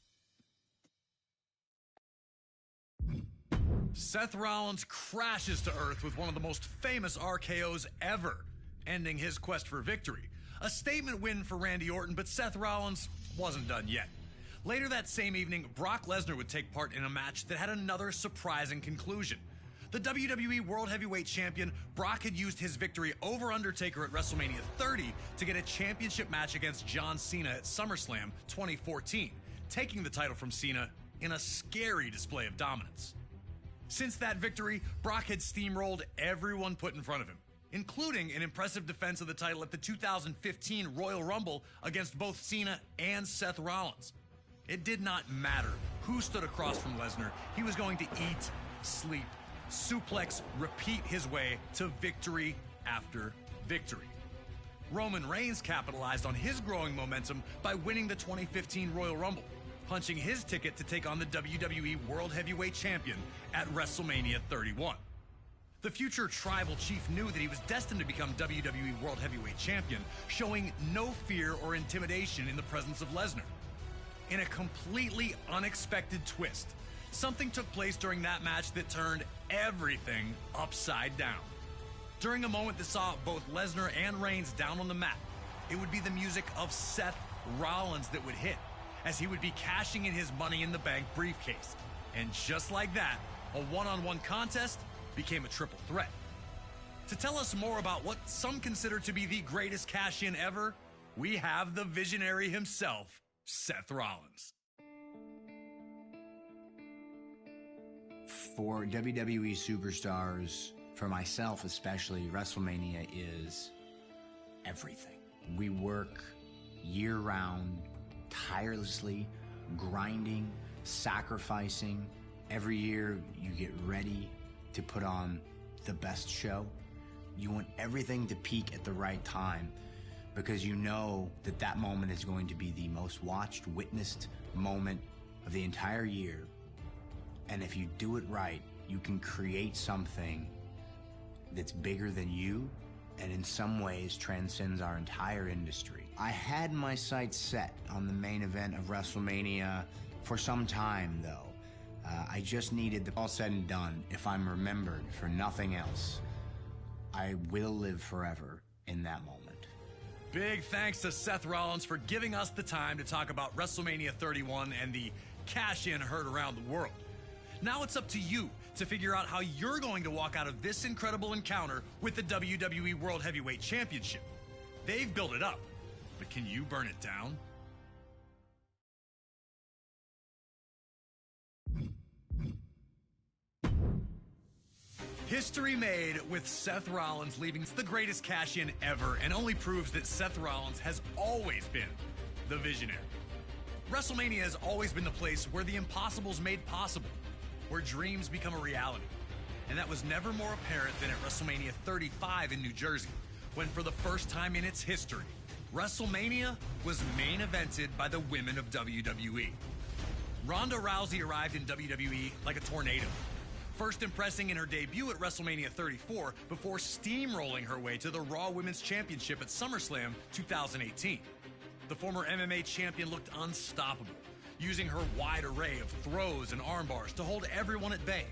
Seth Rollins crashes to earth with one of the most famous RKOs ever, ending his quest for victory. A statement win for Randy Orton, but Seth Rollins wasn't done yet. Later that same evening, Brock Lesnar would take part in a match that had another surprising conclusion. The WWE World Heavyweight Champion, Brock had used his victory over Undertaker at WrestleMania 30 to get a championship match against John Cena at SummerSlam 2014, taking the title from Cena in a scary display of dominance. Since that victory, Brock had steamrolled everyone put in front of him, including an impressive defense of the title at the 2015 Royal Rumble against both Cena and Seth Rollins. It did not matter who stood across from Lesnar. He was going to eat, sleep, suplex, repeat his way to victory after victory. Roman Reigns capitalized on his growing momentum by winning the 2015 Royal Rumble, punching his ticket to take on the WWE World Heavyweight Champion at WrestleMania 31. The future tribal chief knew that he was destined to become WWE World Heavyweight Champion, showing no fear or intimidation in the presence of Lesnar. In a completely unexpected twist, something took place during that match that turned everything upside down. During a moment that saw both Lesnar and Reigns down on the mat, it would be the music of Seth Rollins that would hit, as he would be cashing in his Money in the Bank briefcase. And just like that, a one-on-one contest became a triple threat. To tell us more about what some consider to be the greatest cash-in ever, we have the visionary himself, Seth Rollins. For WWE superstars, for myself especially, WrestleMania is everything. We work year-round, tirelessly, grinding, sacrificing, Every year you get ready to put on the best show. You want everything to peak at the right time because you know that that moment is going to be the most watched, witnessed moment of the entire year. And if you do it right, you can create something that's bigger than you and in some ways transcends our entire industry. I had my sights set on the main event of WrestleMania for some time, though. I just needed the all said and done. If I'm remembered for nothing else, I will live forever in that moment. Big thanks to Seth Rollins for giving us the time to talk about WrestleMania 31 and the cash-in heard around the world. Now it's up to you to figure out how you're going to walk out of this incredible encounter with the WWE World Heavyweight Championship. They've built it up, but can you burn it down? History made with Seth Rollins leaving the greatest cash-in ever, and only proves that Seth Rollins has always been the visionary. WrestleMania has always been the place where the impossible is made possible, where dreams become a reality. And that was never more apparent than at WrestleMania 35 in New Jersey, when for the first time in its history, WrestleMania was main evented by the women of WWE. Ronda Rousey arrived in WWE like a tornado, first impressing in her debut at WrestleMania 34 before steamrolling her way to the Raw Women's Championship at SummerSlam 2018. The former MMA champion looked unstoppable, using her wide array of throws and arm bars to hold everyone at bay.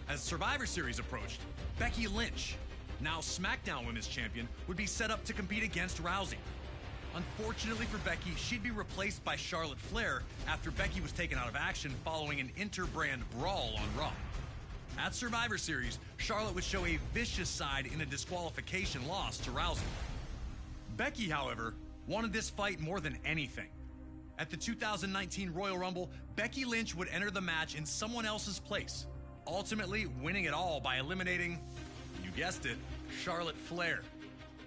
As Survivor Series approached, Becky Lynch, now SmackDown Women's Champion, would be set up to compete against Rousey. Unfortunately for Becky, she'd be replaced by Charlotte Flair after Becky was taken out of action following an inter-brand brawl on Raw. At Survivor Series, Charlotte would show a vicious side in a disqualification loss to Rousey. Becky, however, wanted this fight more than anything. At the 2019 Royal Rumble, Becky Lynch would enter the match in someone else's place, ultimately winning it all by eliminating, you guessed it, Charlotte Flair.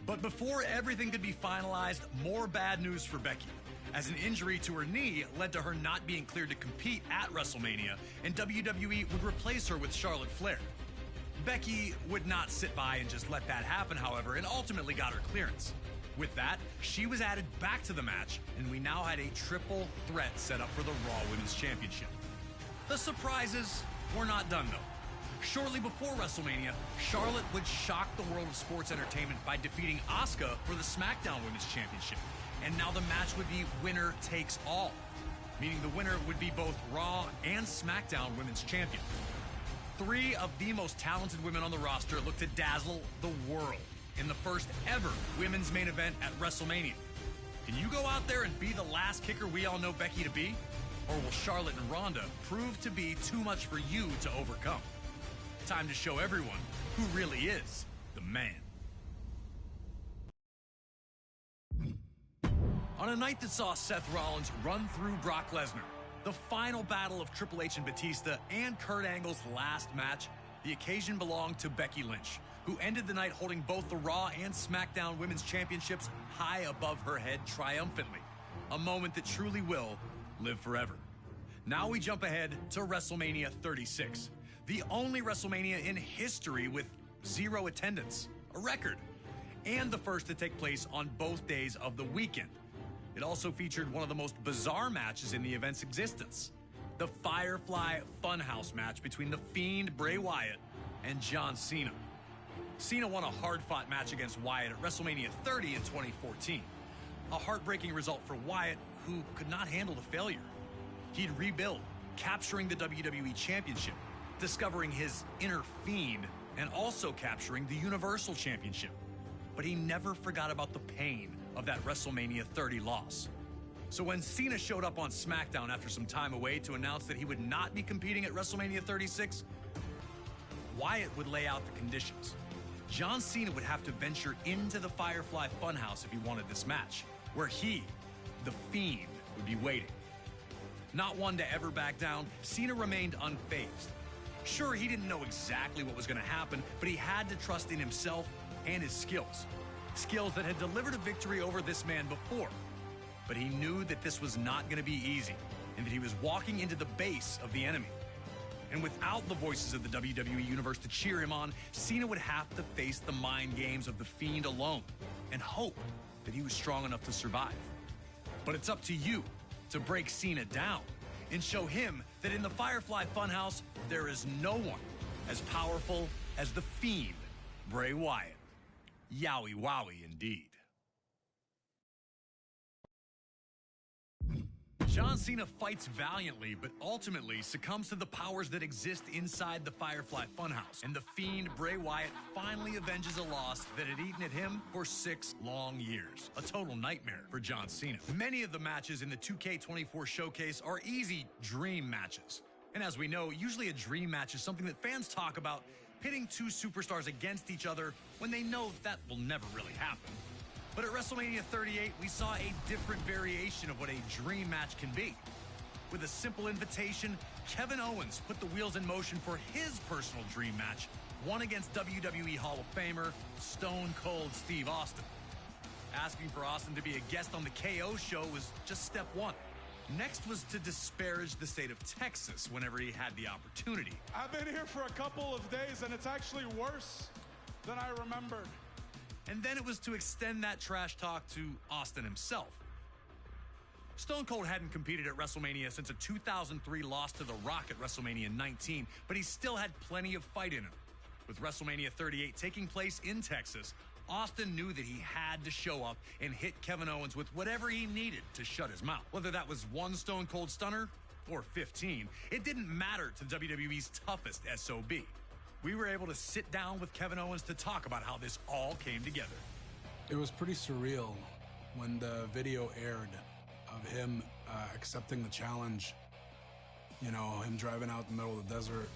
But before everything could be finalized, more bad news for Becky, as an injury to her knee led to her not being cleared to compete at WrestleMania, and WWE would replace her with Charlotte Flair. Becky would not sit by and just let that happen, however, and ultimately got her clearance. With that, she was added back to the match, and we now had a triple threat set up for the Raw Women's Championship. The surprises were not done, though. Shortly before WrestleMania, Charlotte would shock the world of sports entertainment by defeating Asuka for the SmackDown Women's Championship. And now the match would be winner takes all, meaning the winner would be both Raw and SmackDown Women's Champion. Three of the most talented women on the roster look to dazzle the world in the first ever women's main event at WrestleMania. Can you go out there and be the last kicker we all know Becky to be? Or will Charlotte and Ronda prove to be too much for you to overcome? Time to show everyone who really is the man. On a night that saw Seth Rollins run through Brock Lesnar, the final battle of Triple H and Batista, and Kurt Angle's last match, the occasion belonged to Becky Lynch, who ended the night holding both the Raw and SmackDown Women's Championships high above her head triumphantly, a moment that truly will live forever. Now we jump ahead to WrestleMania 36, the only WrestleMania in history with 0 attendance, a record, and the first to take place on both days of the weekend. It also featured one of the most bizarre matches in the event's existence, the Firefly Funhouse match between The Fiend Bray Wyatt and John Cena. Cena won a hard-fought match against Wyatt at WrestleMania 30 in 2014. A heartbreaking result for Wyatt, who could not handle the failure. He'd rebuild, capturing the WWE Championship, discovering his inner Fiend, and also capturing the Universal Championship. But he never forgot about the pain of that WrestleMania 30 loss. So when Cena showed up on SmackDown after some time away to announce that he would not be competing at WrestleMania 36, Wyatt would lay out the conditions. John Cena would have to venture into the Firefly Funhouse if he wanted this match, where he, the Fiend, would be waiting. Not one to ever back down, Cena remained unfazed. Sure, he didn't know exactly what was going to happen, but he had to trust in himself and his skills. Skills that had delivered a victory over this man before. But he knew that this was not going to be easy, and that he was walking into the base of the enemy. And without the voices of the WWE Universe to cheer him on, Cena would have to face the mind games of The Fiend alone and hope that he was strong enough to survive. But it's up to you to break Cena down and show him that in the Firefly Funhouse, there is no one as powerful as The Fiend, Bray Wyatt. Yowie wowie indeed. John Cena fights valiantly, but ultimately succumbs to the powers that exist inside the Firefly Funhouse. And The Fiend, Bray Wyatt, finally avenges a loss that had eaten at him for 6 long years. A total nightmare for John Cena. Many of the matches in the 2K24 showcase are easy dream matches. And as we know, usually a dream match is something that fans talk about, pitting 2 superstars against each other when they know that will never really happen. But at WrestleMania 38, we saw a different variation of what a dream match can be. With a simple invitation, Kevin Owens put the wheels in motion for his personal dream match, one against WWE Hall of Famer, Stone Cold Steve Austin. Asking for Austin to be a guest on the KO show was just step 1. Next was to disparage the state of Texas whenever he had the opportunity. I've been here for a couple of days, and it's actually worse than I remembered. And then it was to extend that trash talk to Austin himself. Stone Cold hadn't competed at WrestleMania since a 2003 loss to The Rock at WrestleMania 19, but he still had plenty of fight in him. With WrestleMania 38 taking place in Texas, Austin knew that he had to show up and hit Kevin Owens with whatever he needed to shut his mouth. Whether that was 1 Stone Cold Stunner or 15, it didn't matter to WWE's toughest SOB. We were able to sit down with Kevin Owens to talk about how this all came together. It was pretty surreal when the video aired of him accepting the challenge. You know, him driving out in the middle of the desert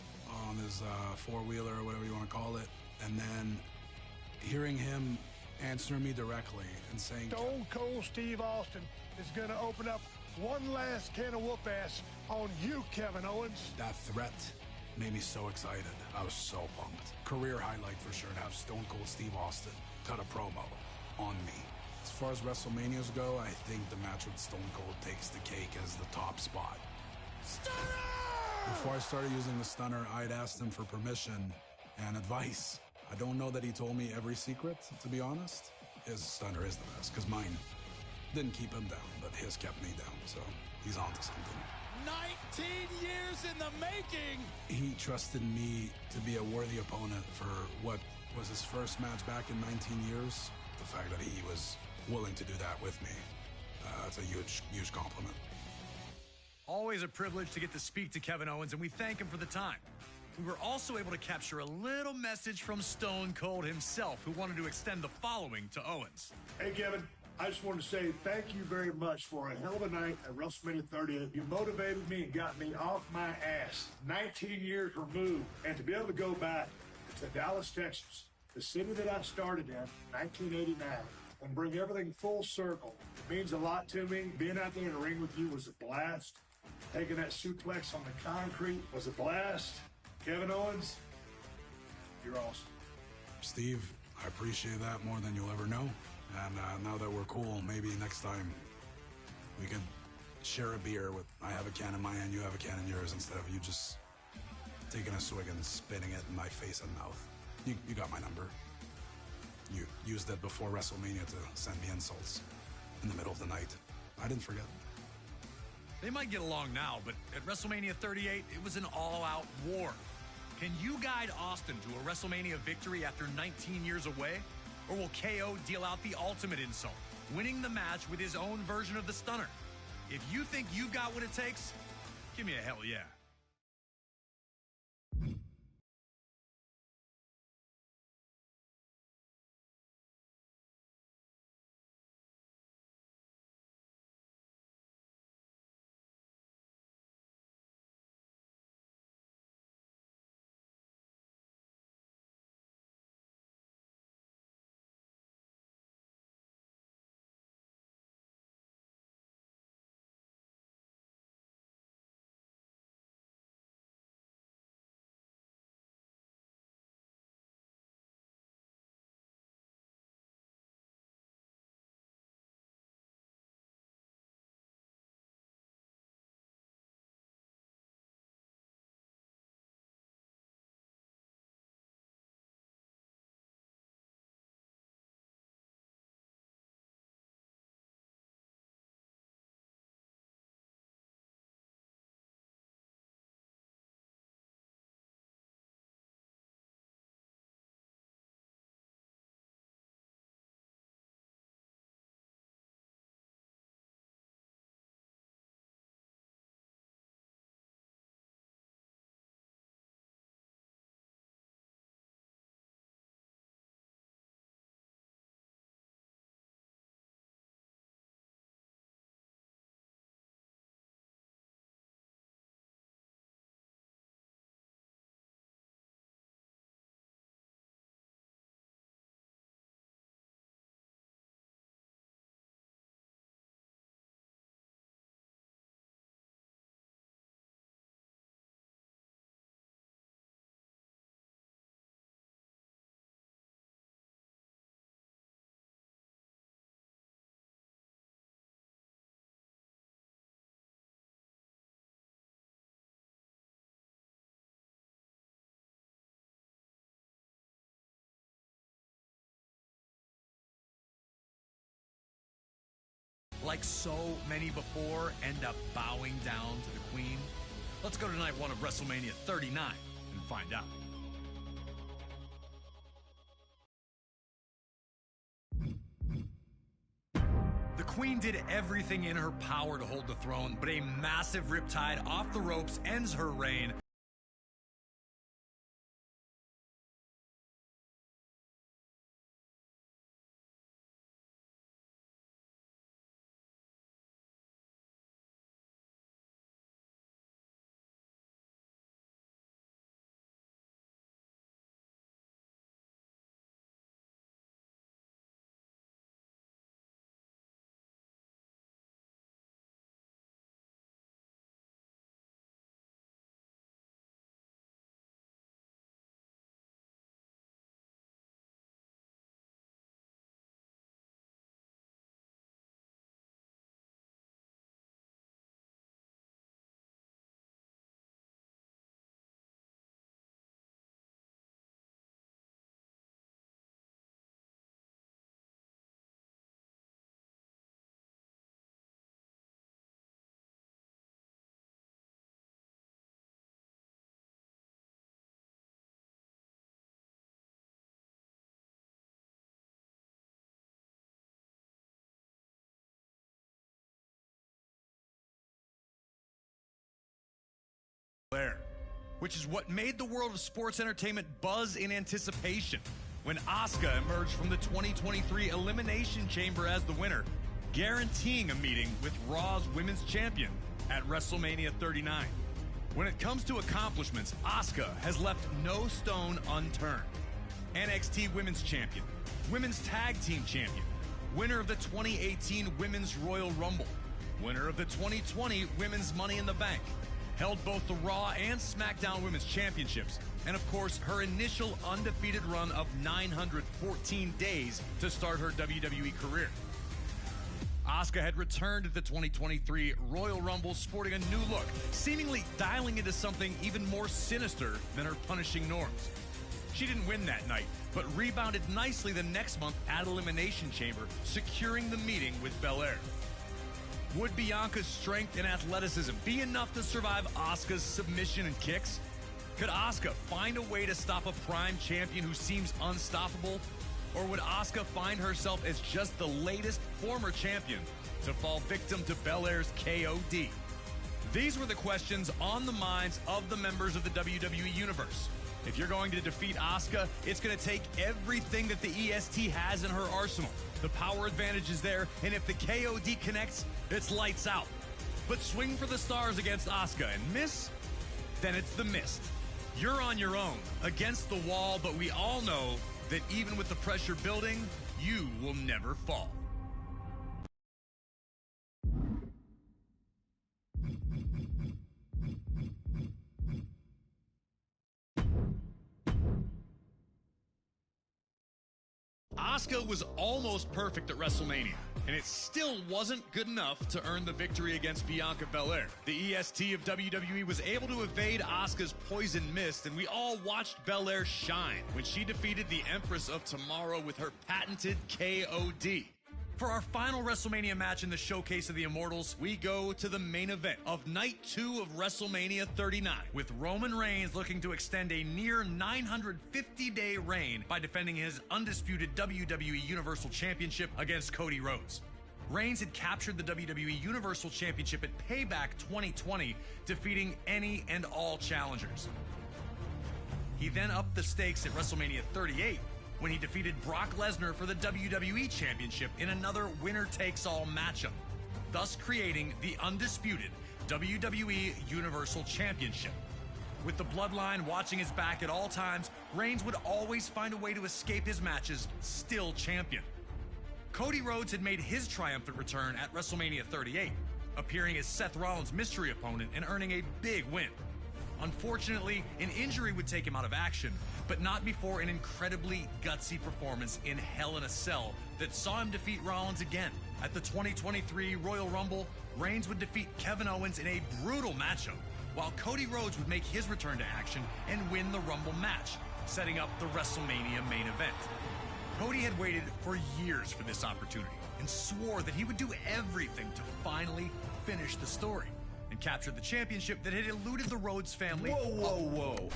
on his four-wheeler or whatever you want to call it, and then hearing him answer me directly and saying, Stone Cold Steve Austin is going to open up one last can of whoop-ass on you, Kevin Owens. That threat made me so excited. I was so pumped. Career highlight for sure to have Stone Cold Steve Austin cut a promo on me. As far as WrestleManias go, I think the match with Stone Cold takes the cake as the top spot. Stunner! Before I started using the stunner, I'd asked him for permission and advice. I don't know that he told me every secret, to be honest. His stunner is the best, because mine didn't keep him down, but his kept me down, so he's onto something. 19 years in the making! He trusted me to be a worthy opponent for what was his first match back in 19 years. The fact that he was willing to do that with me, it's a huge, huge compliment. Always a privilege to get to speak to Kevin Owens, and we thank him for the time. We were also able to capture a little message from Stone Cold himself, who wanted to extend the following to Owens. Hey, Kevin. I just wanted to say thank you very much for a hell of a night at WrestleMania 38. You motivated me and got me off my ass 19 years removed. And to be able to go back to Dallas, Texas, the city that I started in 1989, and bring everything full circle, it means a lot to me. Being out there in the ring with you was a blast. Taking that suplex on the concrete was a blast. Kevin Owens, you're awesome. Steve, I appreciate that more than you'll ever know. And now that we're cool, maybe next time we could share a beer with, I have a can in my hand, you have a can in yours, instead of you just taking a swig and spitting it in my face and mouth. You got my number. You used it before WrestleMania to send me insults in the middle of the night. I didn't forget. They might get along now, but at WrestleMania 38, it was an all-out war. Can you guide Austin to a WrestleMania victory after 19 years away? Or will KO deal out the ultimate insult, winning the match with his own version of the stunner? If you think you've got what it takes, give me a hell yeah. like so many before, end up bowing down to the Queen? Let's go to night one of WrestleMania 39 and find out. The Queen did everything in her power to hold the throne, but a massive riptide off the ropes ends her reign. Which is what made the world of sports entertainment buzz in anticipation when Asuka emerged from the 2023 Elimination Chamber as the winner, guaranteeing a meeting with Raw's Women's Champion at WrestleMania 39. When it comes to accomplishments, Asuka has left no stone unturned. NXT Women's Champion, Women's Tag Team Champion, winner of the 2018 Women's Royal Rumble, winner of the 2020 Women's Money in the Bank, held both the Raw and SmackDown Women's Championships, and of course, her initial undefeated run of 914 days to start her WWE career. Asuka had returned at the 2023 Royal Rumble sporting a new look, seemingly dialing into something even more sinister than her punishing norms. She didn't win that night, but rebounded nicely the next month at Elimination Chamber, securing the meeting with Belair. Would Bianca's strength and athleticism be enough to survive Asuka's submission and kicks? Could Asuka find a way to stop a prime champion who seems unstoppable? Or would Asuka find herself as just the latest former champion to fall victim to Belair's KOD? These were the questions on the minds of the members of the WWE Universe. If you're going to defeat Asuka, it's going to take everything that the EST has in her arsenal. The power advantage is there, and if the KOD connects, it's lights out. But swing for the stars against Asuka and miss? Then it's the mist. You're on your own, against the wall, but we all know that even with the pressure building, you will never fall. Asuka was almost perfect at WrestleMania, and it still wasn't good enough to earn the victory against Bianca Belair. The EST of WWE was able to evade Asuka's poison mist, and we all watched Belair shine when she defeated the Empress of Tomorrow with her patented KOD. For our final WrestleMania match in the Showcase of the Immortals, we go to the main event of Night 2 of WrestleMania 39, with Roman Reigns looking to extend a near 950-day reign by defending his undisputed WWE Universal Championship against Cody Rhodes. Reigns had captured the WWE Universal Championship at Payback 2020, defeating any and all challengers. He then upped the stakes at WrestleMania 38, when he defeated Brock Lesnar for the WWE Championship in another winner-takes-all matchup, thus creating the undisputed WWE Universal Championship. With the Bloodline watching his back at all times, Reigns would always find a way to escape his matches, still champion. Cody Rhodes had made his triumphant return at WrestleMania 38, appearing as Seth Rollins' mystery opponent and earning a big win. Unfortunately, an injury would take him out of action, but not before an incredibly gutsy performance in Hell in a Cell that saw him defeat Rollins again. At the 2023 Royal Rumble, Reigns would defeat Kevin Owens in a brutal matchup, while Cody Rhodes would make his return to action and win the Rumble match, setting up the WrestleMania main event. Cody had waited for years for this opportunity, and swore that he would do everything to finally finish the story and capture the championship that had eluded the Rhodes family. Whoa.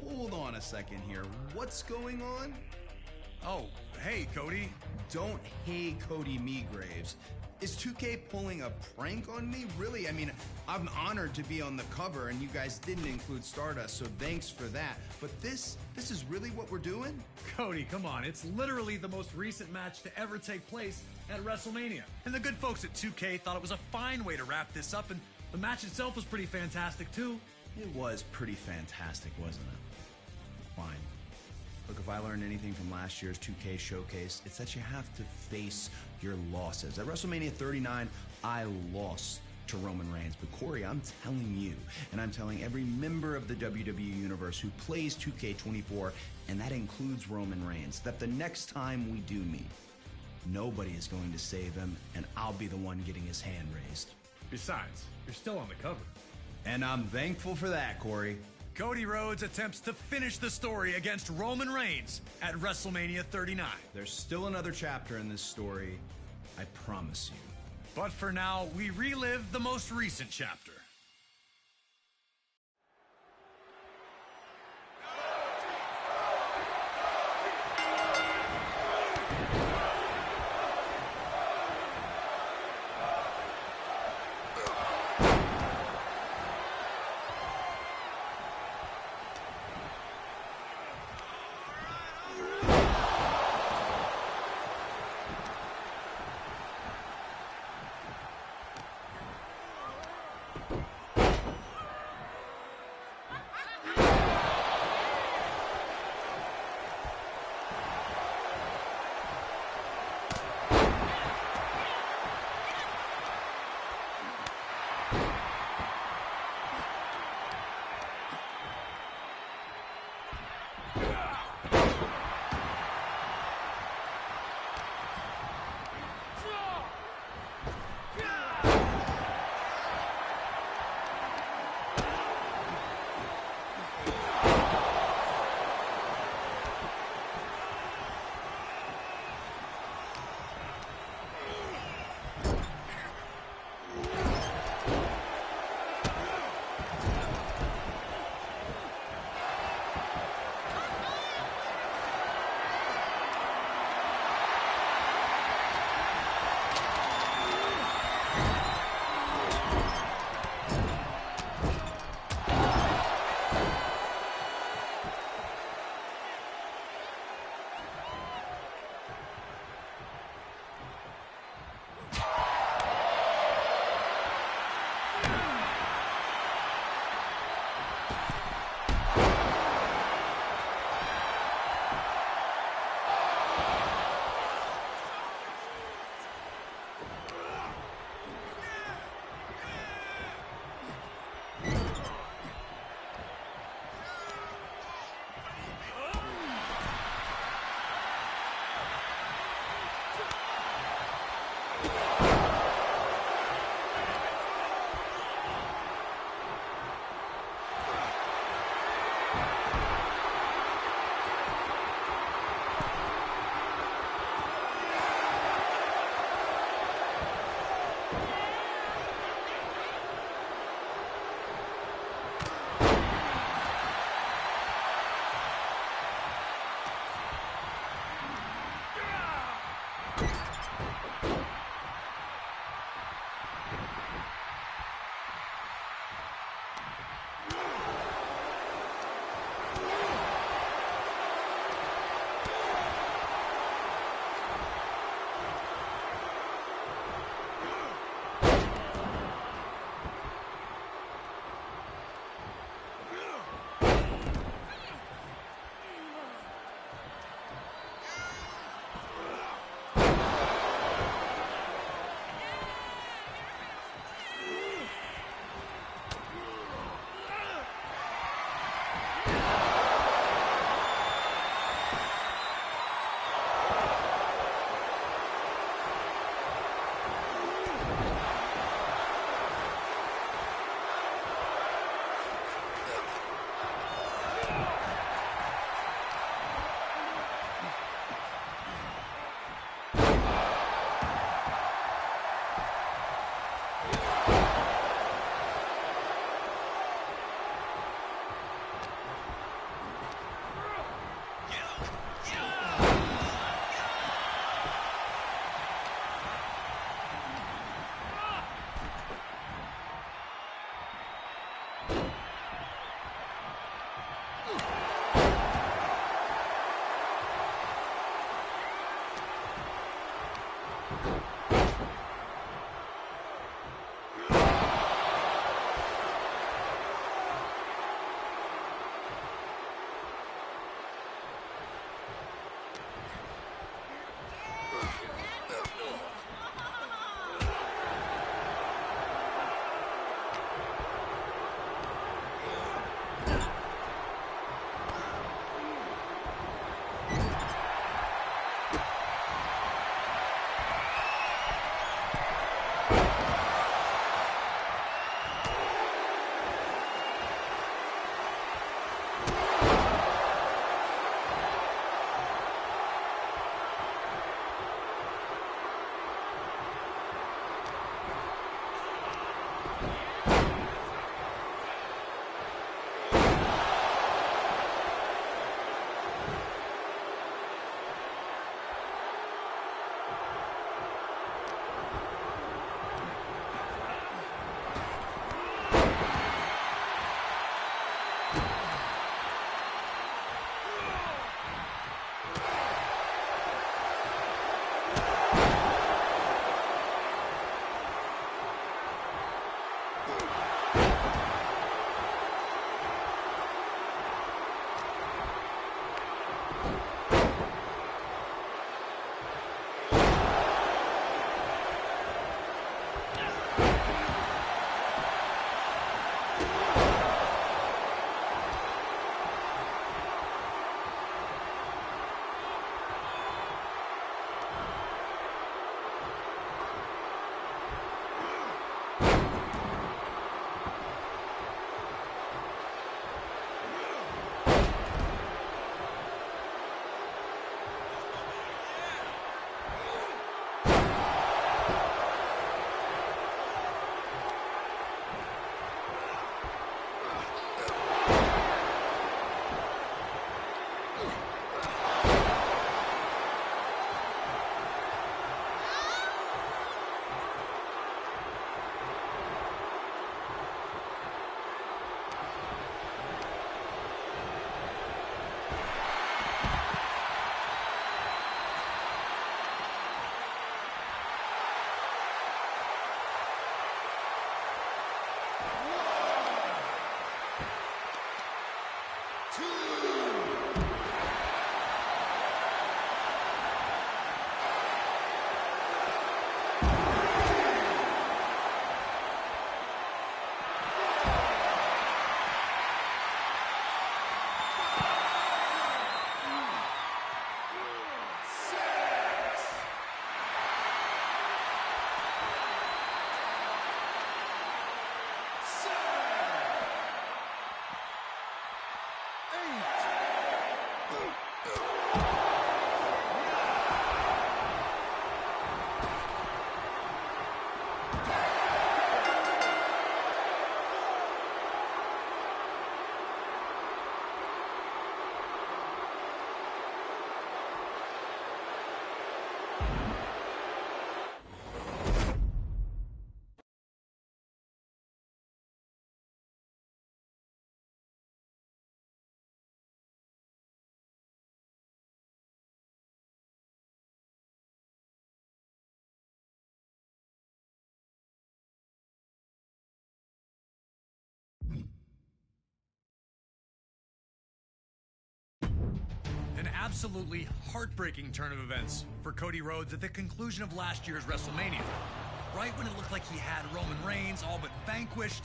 Hold on a second here. What's going on? Oh, hey, Cody. Don't hey Cody me, Graves. Is 2K pulling a prank on me? Really? I mean, I'm honored to be on the cover, and you guys didn't include Stardust, so thanks for that. But this is really what we're doing? Cody, come on. It's literally the most recent match to ever take place at WrestleMania. And the good folks at 2K thought it was a fine way to wrap this up, and the match itself was pretty fantastic, too. It was pretty fantastic, wasn't it? Fine. Look, if I learned anything from last year's 2K showcase, it's that you have to face your losses. At WrestleMania 39, I lost to Roman Reigns. But Corey, I'm telling you, and I'm telling every member of the WWE Universe who plays 2K24, and that includes Roman Reigns, that the next time we do meet, nobody is going to save him, and I'll be the one getting his hand raised. Besides, you're still on the cover. And I'm thankful for that, Corey. Cody Rhodes attempts to finish the story against Roman Reigns at WrestleMania 39. There's still another chapter in this story, I promise you. But for now, we relive the most recent chapter. An absolutely heartbreaking turn of events for Cody Rhodes at the conclusion of last year's WrestleMania. Right when it looked like he had Roman Reigns all but vanquished,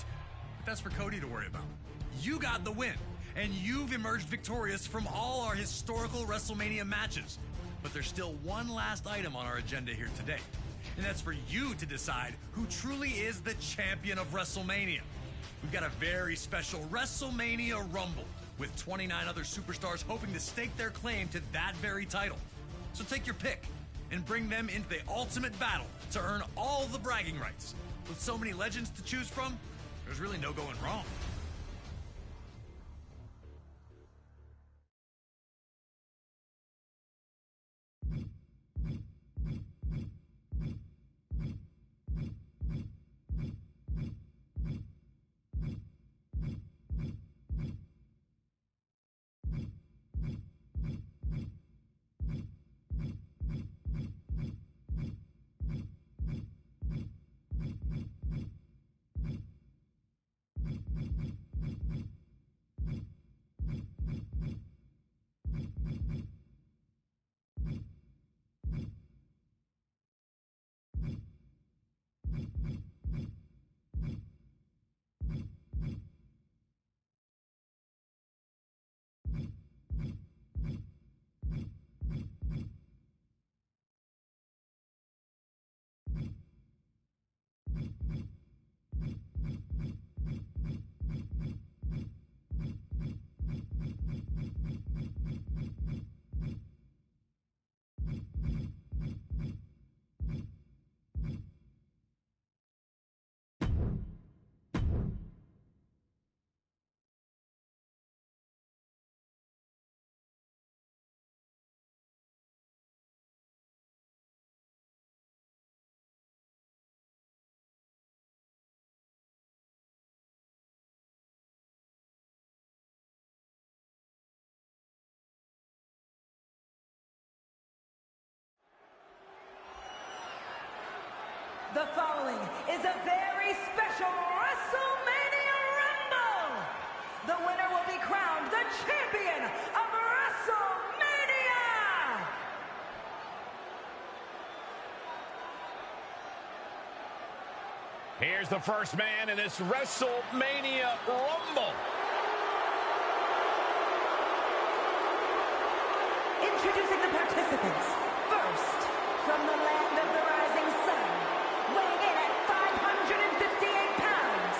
but that's for Cody to worry about. You got the win, and you've emerged victorious from all our historical WrestleMania matches. But there's still one last item on our agenda here today, and that's for you to decide who truly is the champion of WrestleMania. We've got a very special WrestleMania Rumble, with 29 other superstars hoping to stake their claim to that very title. So take your pick and bring them into the ultimate battle to earn all the bragging rights. With so many legends to choose from, there's really no going wrong. The following is a very special WrestleMania Rumble. The winner will be crowned the champion of WrestleMania. Here here's the first man in this WrestleMania Rumble. Introducing the participants. First, from the land of the rising sun, weighing in at 558 pounds,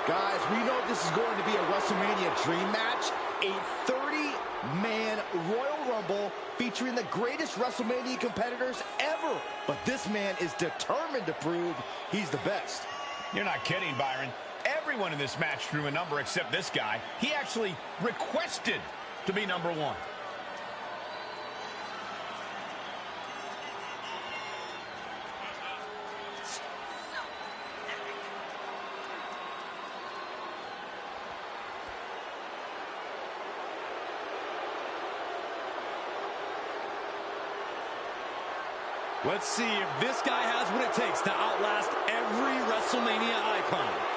Guys, we know this is going to be a WrestleMania dream match, a 30-man Royal Rumble featuring the greatest WrestleMania competitors ever. But this man is determined to prove he's the best. You're not kidding, Byron. Everyone in this match drew a number except this guy. He actually requested to be number one. Let's see if this guy has what it takes to outlast every WrestleMania icon.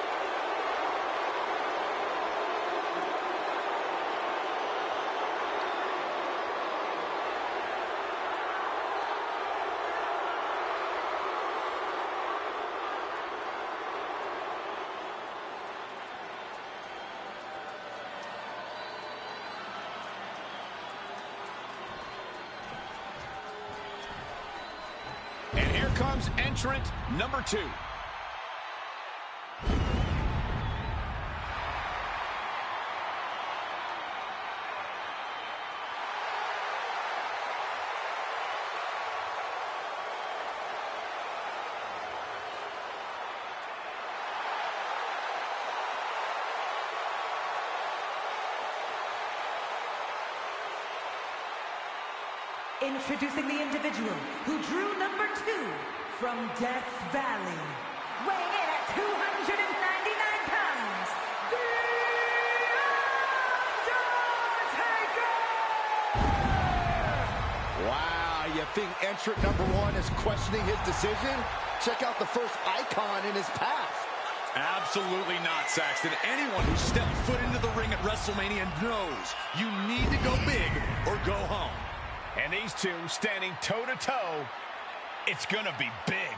And here comes entrant number 2. Introducing the individual who drew number 2 from Death Valley, weighing in at 299 pounds, The Undertaker! Wow, you think entrant number 1 is questioning his decision? Check out the first icon in his path. Absolutely not, Saxton. Anyone who stepped foot into the ring at WrestleMania knows you need to go big or go home. And these two standing toe-to-toe, it's gonna be big.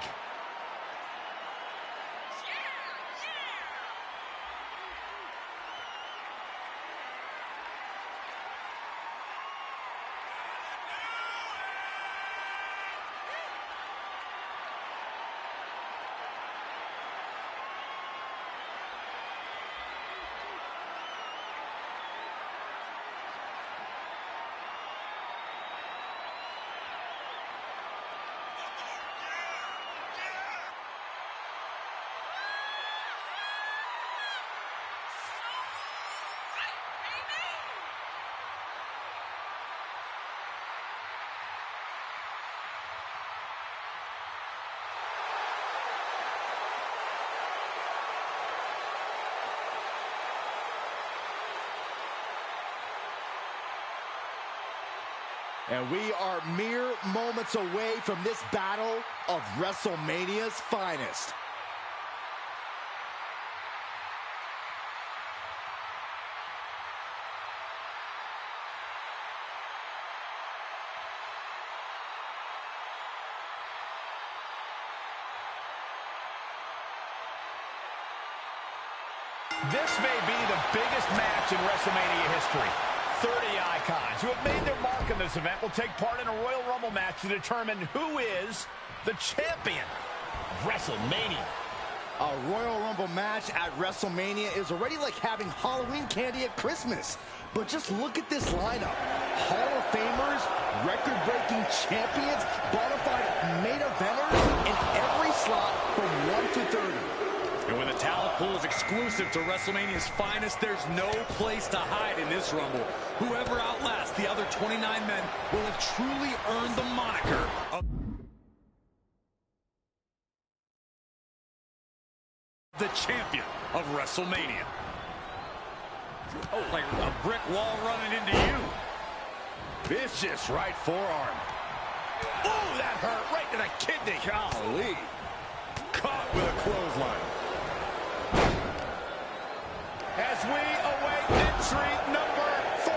And we are mere moments away from this battle of WrestleMania's finest. This may be the biggest match in WrestleMania history. 30 icons who have made their mark in this event will take part in a Royal Rumble match to determine who is the champion of WrestleMania. A Royal Rumble match at WrestleMania is already like having Halloween candy at Christmas. But just look at this lineup. Hall of Famers, record-breaking champions, bona fide main eventers in every slot from 1 to 30. And when the talent pool is exclusive to WrestleMania's finest, there's no place to hide in this Rumble. Whoever outlasts the other 29 men will have truly earned the moniker of the champion of WrestleMania. Oh, like a brick wall running into you. Vicious right forearm. Oh, that hurt right to the kidney. Golly. Caught with a clothesline. As we await entry number 4.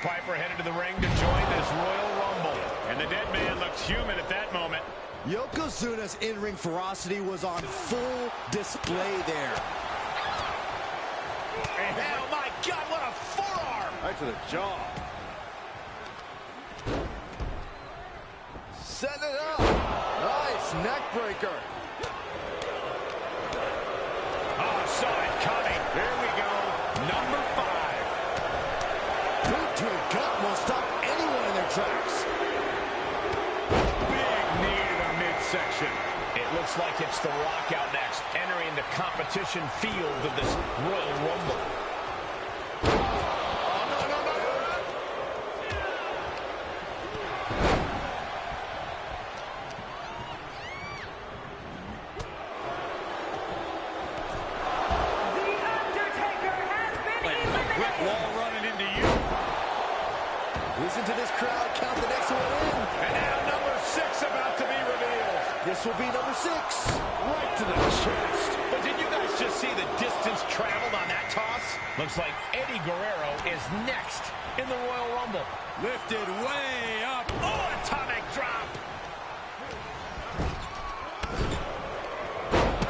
Piper headed to the ring to join this Royal Rumble. And the dead man looked human at that moment. Yokozuna's in-ring ferocity was on full display there. And oh my God, what a forearm! Right to the jaw. Set it up. Nice neck breaker. Oh, saw it coming. Here we go. Number 5. Boot to the gut will stop anyone in their tracks. Big knee to the midsection. It looks like it's The Rock out next, entering the competition field of this Royal Rumble. Listen to this crowd count the next one in. And now number 6 about to be revealed. This will be number 6. Right to the chest. But did you guys just see the distance traveled on that toss? Looks like Eddie Guerrero is next in the Royal Rumble. Lifted way up. Oh, atomic drop.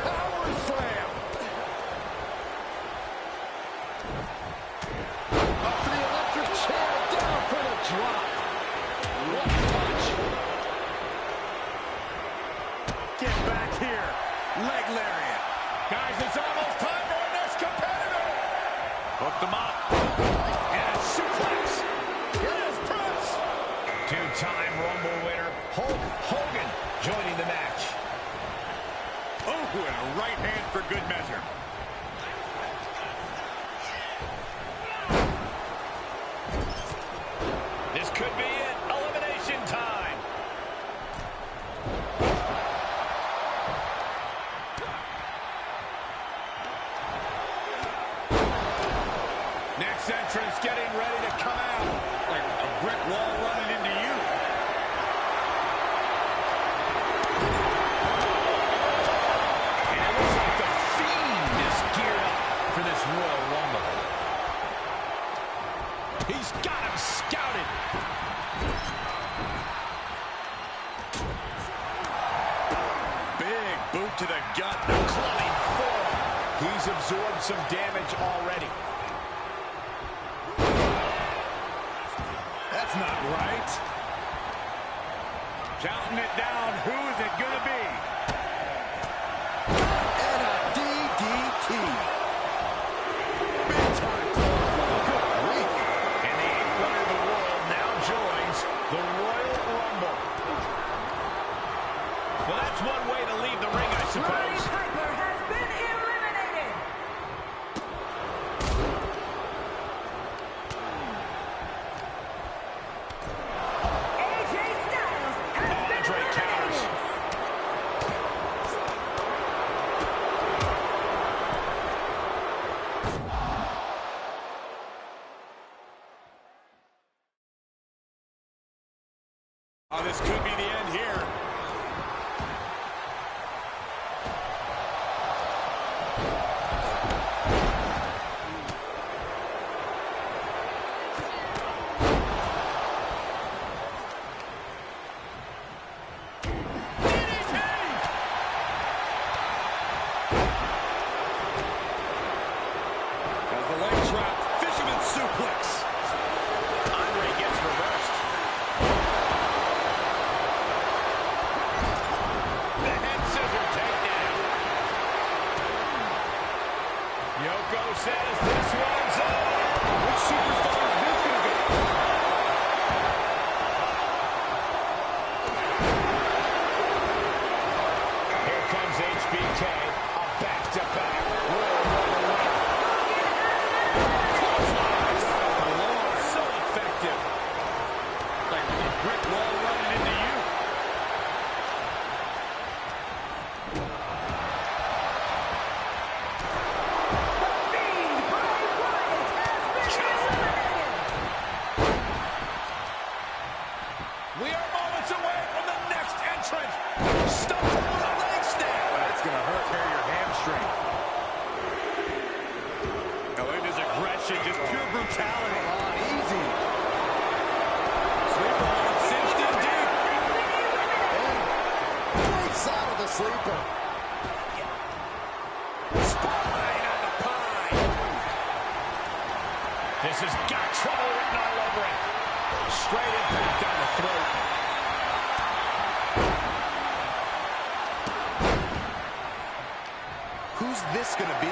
Power slam. Up to the electric chair. Down for the drop. What punch. Get back here. Leg lariat. Guys, it's almost time for our next competitor. Hooked them up. And a suplex. Yes, press. 2-time Rumble winner Hulk Hogan joining the match. Oh, and a right hand for good measure. This could be it. Elimination time. Next entrance getting ready to come out. Like a brick wall running into you. And it looks like the Fiend is geared up for this Royal Rumble. He's got him scouted. Big boot to the gut. The clubbing forearm. He's absorbed some damage already. That's not right. Counting it down. Who is it going to be? And a DDT. Big time. Good grief. And the 8th winner of the world now joins the Royal Rumble. Well, that's one way to leave the ring, I suppose. Piper has been eliminated. AJ Styles has been counters. Oh, this could be the end here. Says this one's on. Which superstar is this going to be? Here comes HBK, a back-to-back Royal Rumble winner. Clotheslines. So effective. Like a brick wall running into you. We are moments away from the next entrant. Stuck with a leg snap. That's going to hurt your hamstring. Now look at his aggression, just pure brutality. Easy. sleeper. Spine on the pine. This has got trouble written all over it. Straight impact on the throat. Who's this going to be?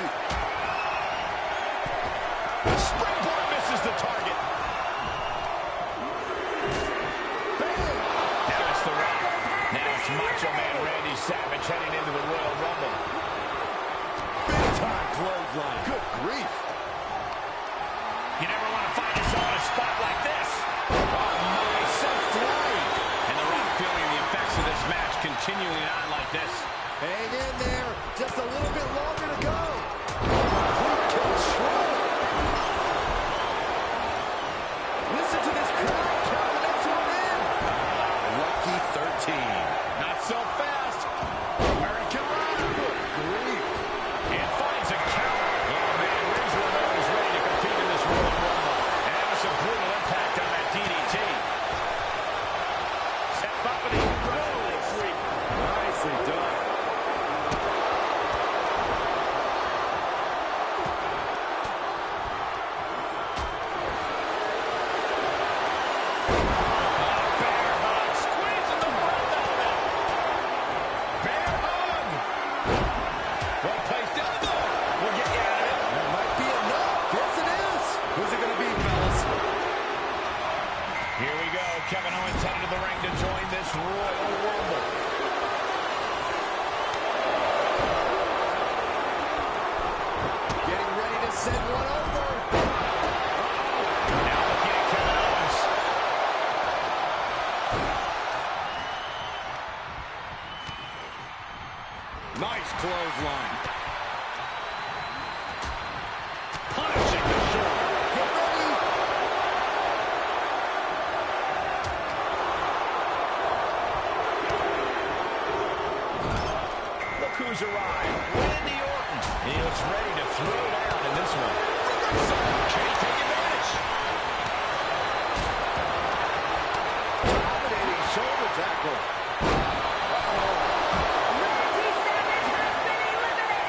Springboard misses the target. Bam! Now it's The Rock. Now it's Macho Man Randy Savage heading into the Royal Rumble. Big time clothesline. Good grief. You never want to find yourself in a spot like this. Oh my, sent flying. And The Rock feeling the effects of this match continuing on like this. Hang in there. Just a little bit longer to go. Complete control. Listen to this crowd count the next one in. Lucky 13. Not so fast. American Rock. Good grief. And finds a counter. Oh man, Razor Ramon is ready to compete in this Royal Rumble. And that was some brutal impact on that DDT. Set up with the leg sweep. Nicely done. Kevin Owens headed to the ring to join this Royal Rumble. Getting ready to send one over. Now looking at Kevin Owens. Nice clothesline. Punishing the shoulder. Get ready. Who's arrived? Randy Orton. He looks ready to throw down in this one. Can he take advantage? Dominating shoulder tackle. Randy Savage has been eliminated.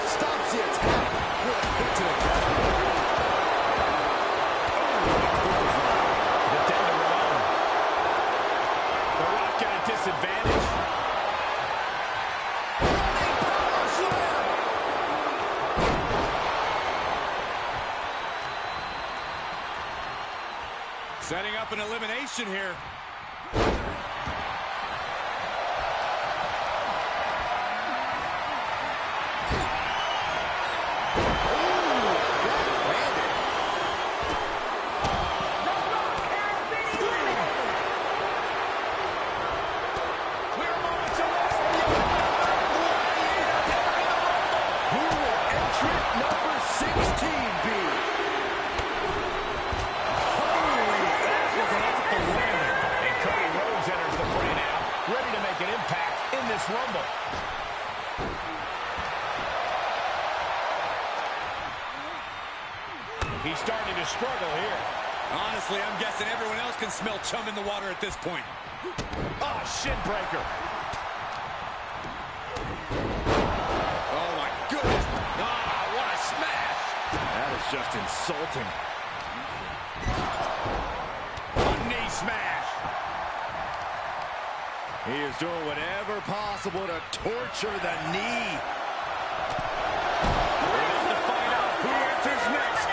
Stops the attack with a hit to the gut. The den to Ramon. The Rock got a disadvantage. Setting up an elimination here. Rumble. He's starting to struggle here. Honestly, I'm guessing everyone else can smell chum in the water at this point. Oh, shin breaker. Oh, my goodness. Ah, what a smash. That is just insulting. A knee smash. He is doing whatever possible to torture the knee. We're about to find out who enters next.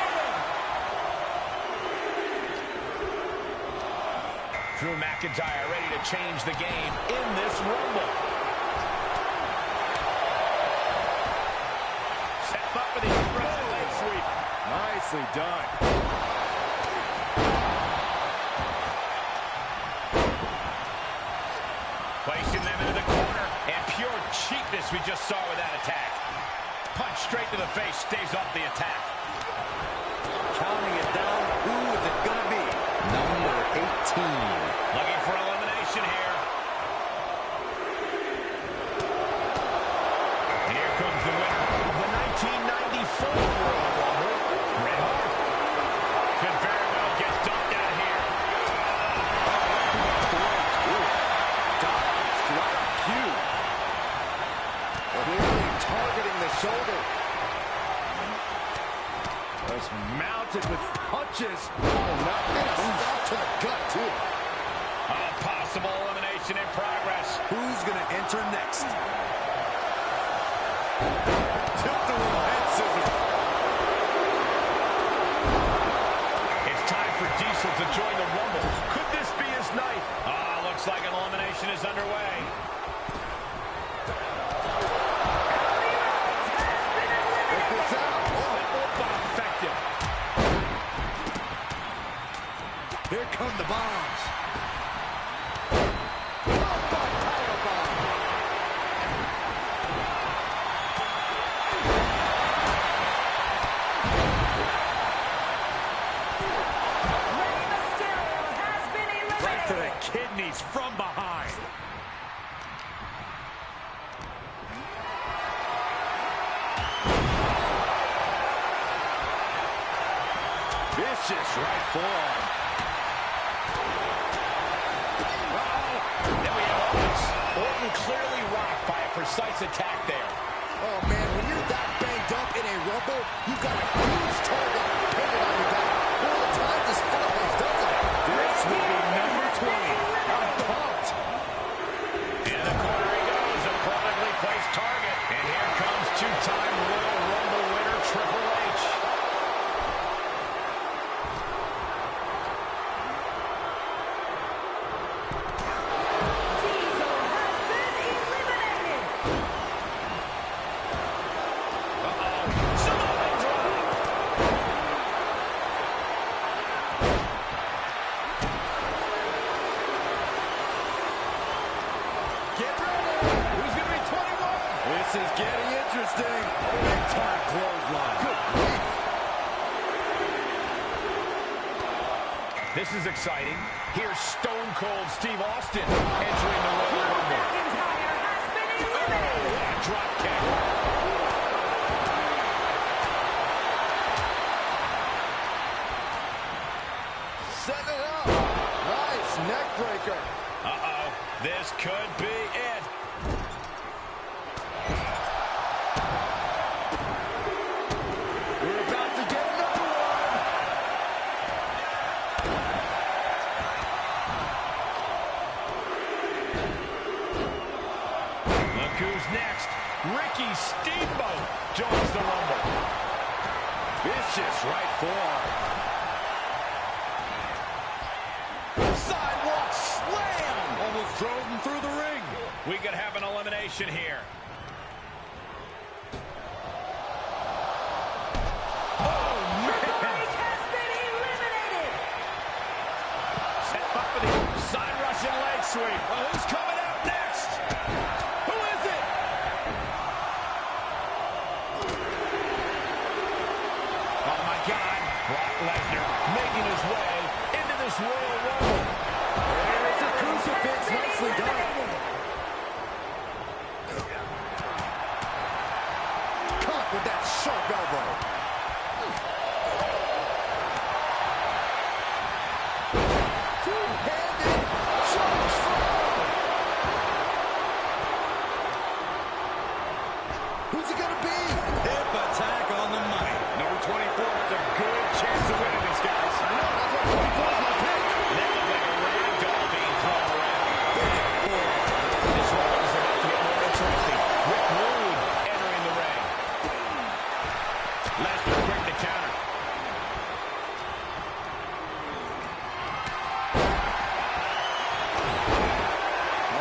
Drew McIntyre ready to change the game in this Rumble. Set up for the Russian leg sweep. Nicely done. Placing them into the corner, and pure cheapness we just saw with that attack. Punch straight to the face, stays off the attack. Counting it down, who is it going to be? Number 18. Looking for elimination here. Here comes the winner of the 1994 Royal Rumble, Bret Hart. Could very well get dumped out here. punches. Oh, not shot to the gut, too. A possible elimination in progress. Who's going to enter next? Tilt-a-whirl head scissors. It's time for Diesel to join the Rumble. Could this be his night? Looks like an elimination is underway. Effective. Here come the bombs. Right to the kidneys from behind. Vicious right forearm. Then we have Owens. Orton clearly rocked by a precise attack there. Oh, man, when you're that banged up in a Rumble, you've got a huge target painted on your back. All the time this flies, doesn't it? This will be number 20. I'm pumped. In the corner he goes, a perfectly placed target. And here comes two-time Royal Rumble winner Triple H. This is getting interesting. Big time clothesline. Good grief. This is exciting. Here's Stone Cold Steve Austin entering the Royal Rumble. What a drop kick. Set it up. Nice neck breaker. This could be it. We're about to get another one. Look who's next. Ricky Steamboat joins the Rumble. Vicious right forearm. Sidewalk slam. Almost drove him through the ring. We could have an elimination here. Side Russian leg sweep. Well, who's coming out next? Who is it? Oh, my God. Brock Lesnar making his way into this Royal Rumble. There's a crucifix. Nicely done. Caught with that sharp elbow. Who's it going to be? Hip attack on the money. Number 24 has a good chance of winning this, guys. I know, that's what 24 is my pick. They look like a rag doll being thrown around. This one is about to get more interesting. Rick Rude entering the ring. Lesnar quick to counter.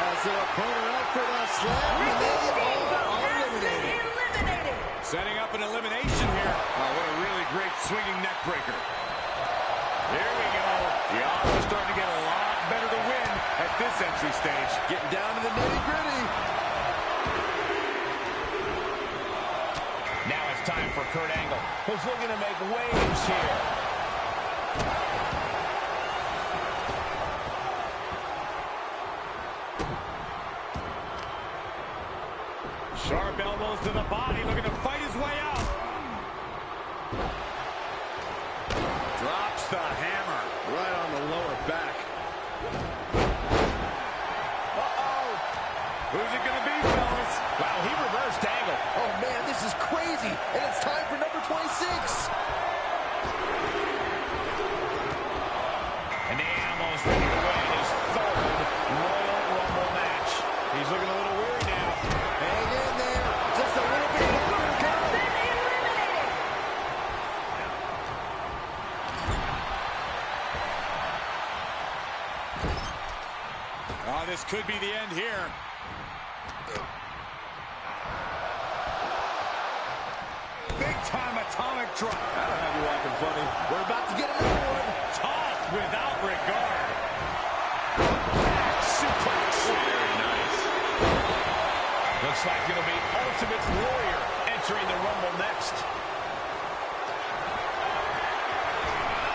As their opponent up for the slam, and they are eliminated. Setting up an elimination here. Oh, what a really great swinging neck breaker. Here we go. The odds are starting to get a lot better to win at this entry stage. Getting down to the nitty-gritty. Now it's time for Kurt Angle, who's looking to make waves here. Sharp elbows to the body, looking to fight his way out. Drops the hammer right on the lower back. Uh-oh. Who's it going to be, fellas? Wow, he reversed Angle. Oh, man, this is crazy. And it's time for number 26. Oh, this could be the end here. Big-time atomic drop. That'll have you walking funny. We're about to get another one. Tossed without regard. Suplex. Very nice. Looks like it'll be Ultimate Warrior entering the Rumble next.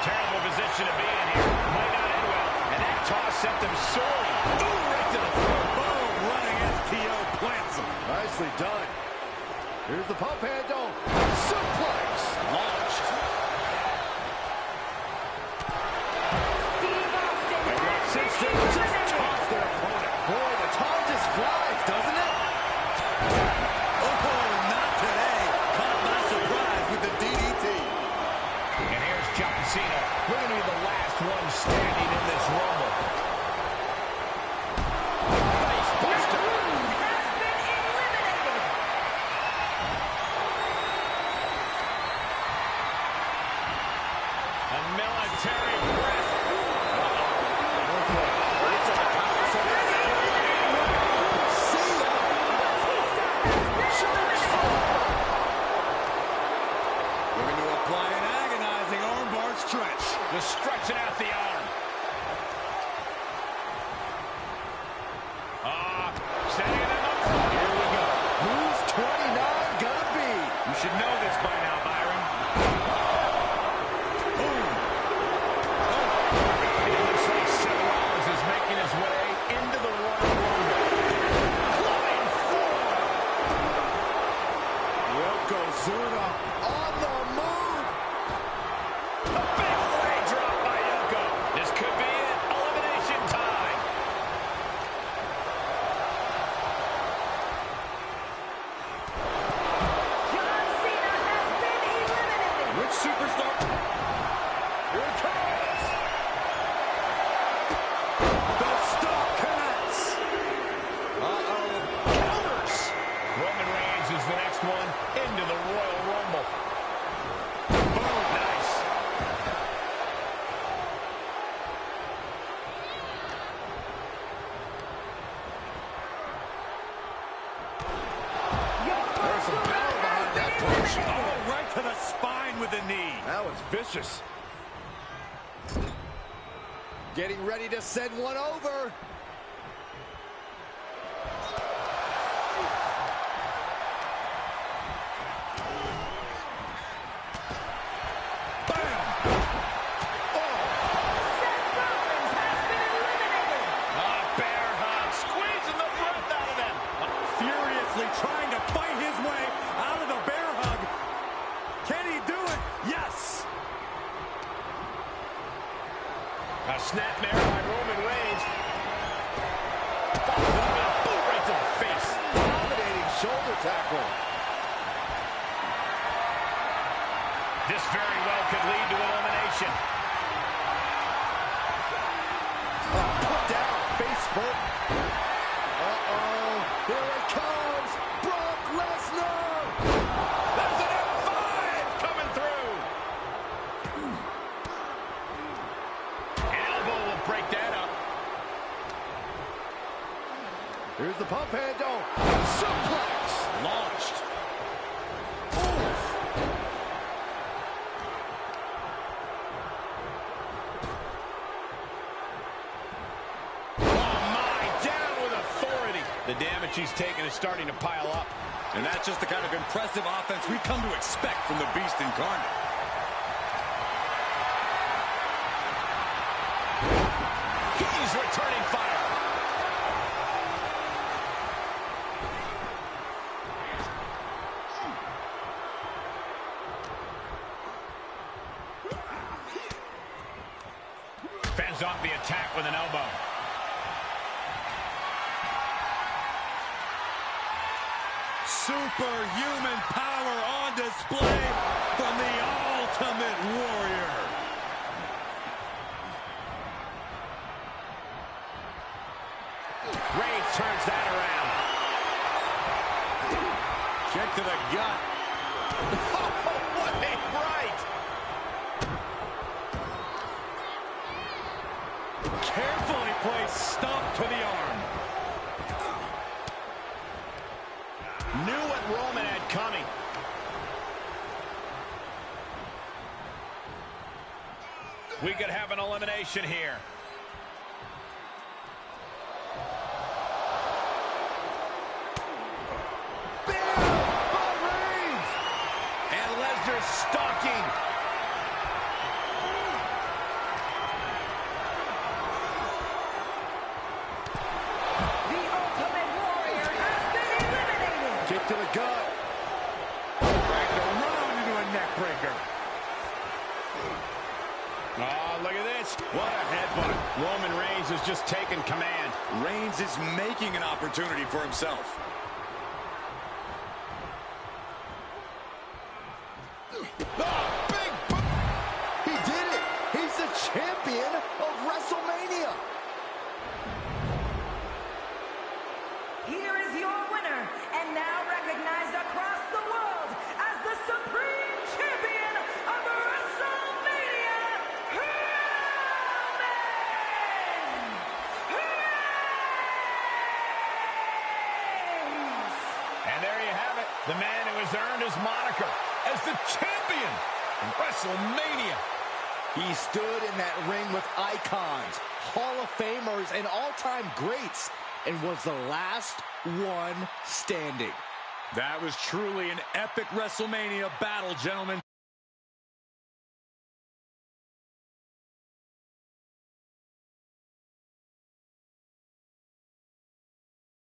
Terrible position to be in here. Might not end well. And that toss sent them soaring. Ooh, right to the throat. Boom, running STO plants him. Nicely done. Here's the pump handle. Suplex. Launched. And Rock Sister just tossed their opponent. Boy, the time just flies, doesn't it? Oh, not today. Caught by surprise with the DDT. And here's John Cena. Looking to be the last one standing in this Rumble. Face buster. A military press. Looking to apply an agonizing armbar stretch. Just stretching out the arm. Setting it up. Here we go. Who's 29 gonna be? You should know this by now, Byron. Boom. It looks like Seth Rollins is making his way into the Royal Rumble. Flying forward. Yokozuna on the move. A big leg drop by Yoko. This could be it. Elimination time. John Cena has been eliminated. Which superstar? Here it comes. The star connects. Counters. Roman Reigns is the next one into the Royal Rumble. Boom. Nice. There's some power behind that punch. Oh, right to the spine with the knee. That was vicious. Getting ready to send one over. Bear hug, squeezing the breath out of them. Furiously trying to fight his way out of the bear hug. Can he do it? Yes. A snapmare by Roman Reigns. Follows up with a boot right to the face. Dominating shoulder tackle. This very well could lead to elimination. Put down, face first. Here it comes. Brock Lesnar. There's an F5 coming through. Elbow will break that up. Here's the pump handle. Suplex. Launched. The damage he's taken is starting to pile up. And that's just the kind of impressive offense we've come to expect from the Beast incarnate. He's returning fire. Fends off the attack with an elbow. Superhuman power on display from the Ultimate Warrior. Reigns turns that around. Kick to the gut. What a right. Carefully placed stomp to the arm. Knew what Roman had coming. We could have an elimination here. Stalking. The Ultimate Warrior has been eliminated. Kick to the gut. Dragged around into a neck breaker. Oh, look at this. What a headbutt. Roman Reigns has just taken command. Reigns is making an opportunity for himself. Champion of Wrestlemania. Here is your winner, and now recognized across the world as the Supreme Champion of Wrestlemania, Roman Reigns. And there you have it, the man who has earned his moniker as the champion of Wrestlemania. He stood in that ring with icons, Hall of Famers, and all-time greats, and was the last one standing. That was truly an epic WrestleMania battle, gentlemen.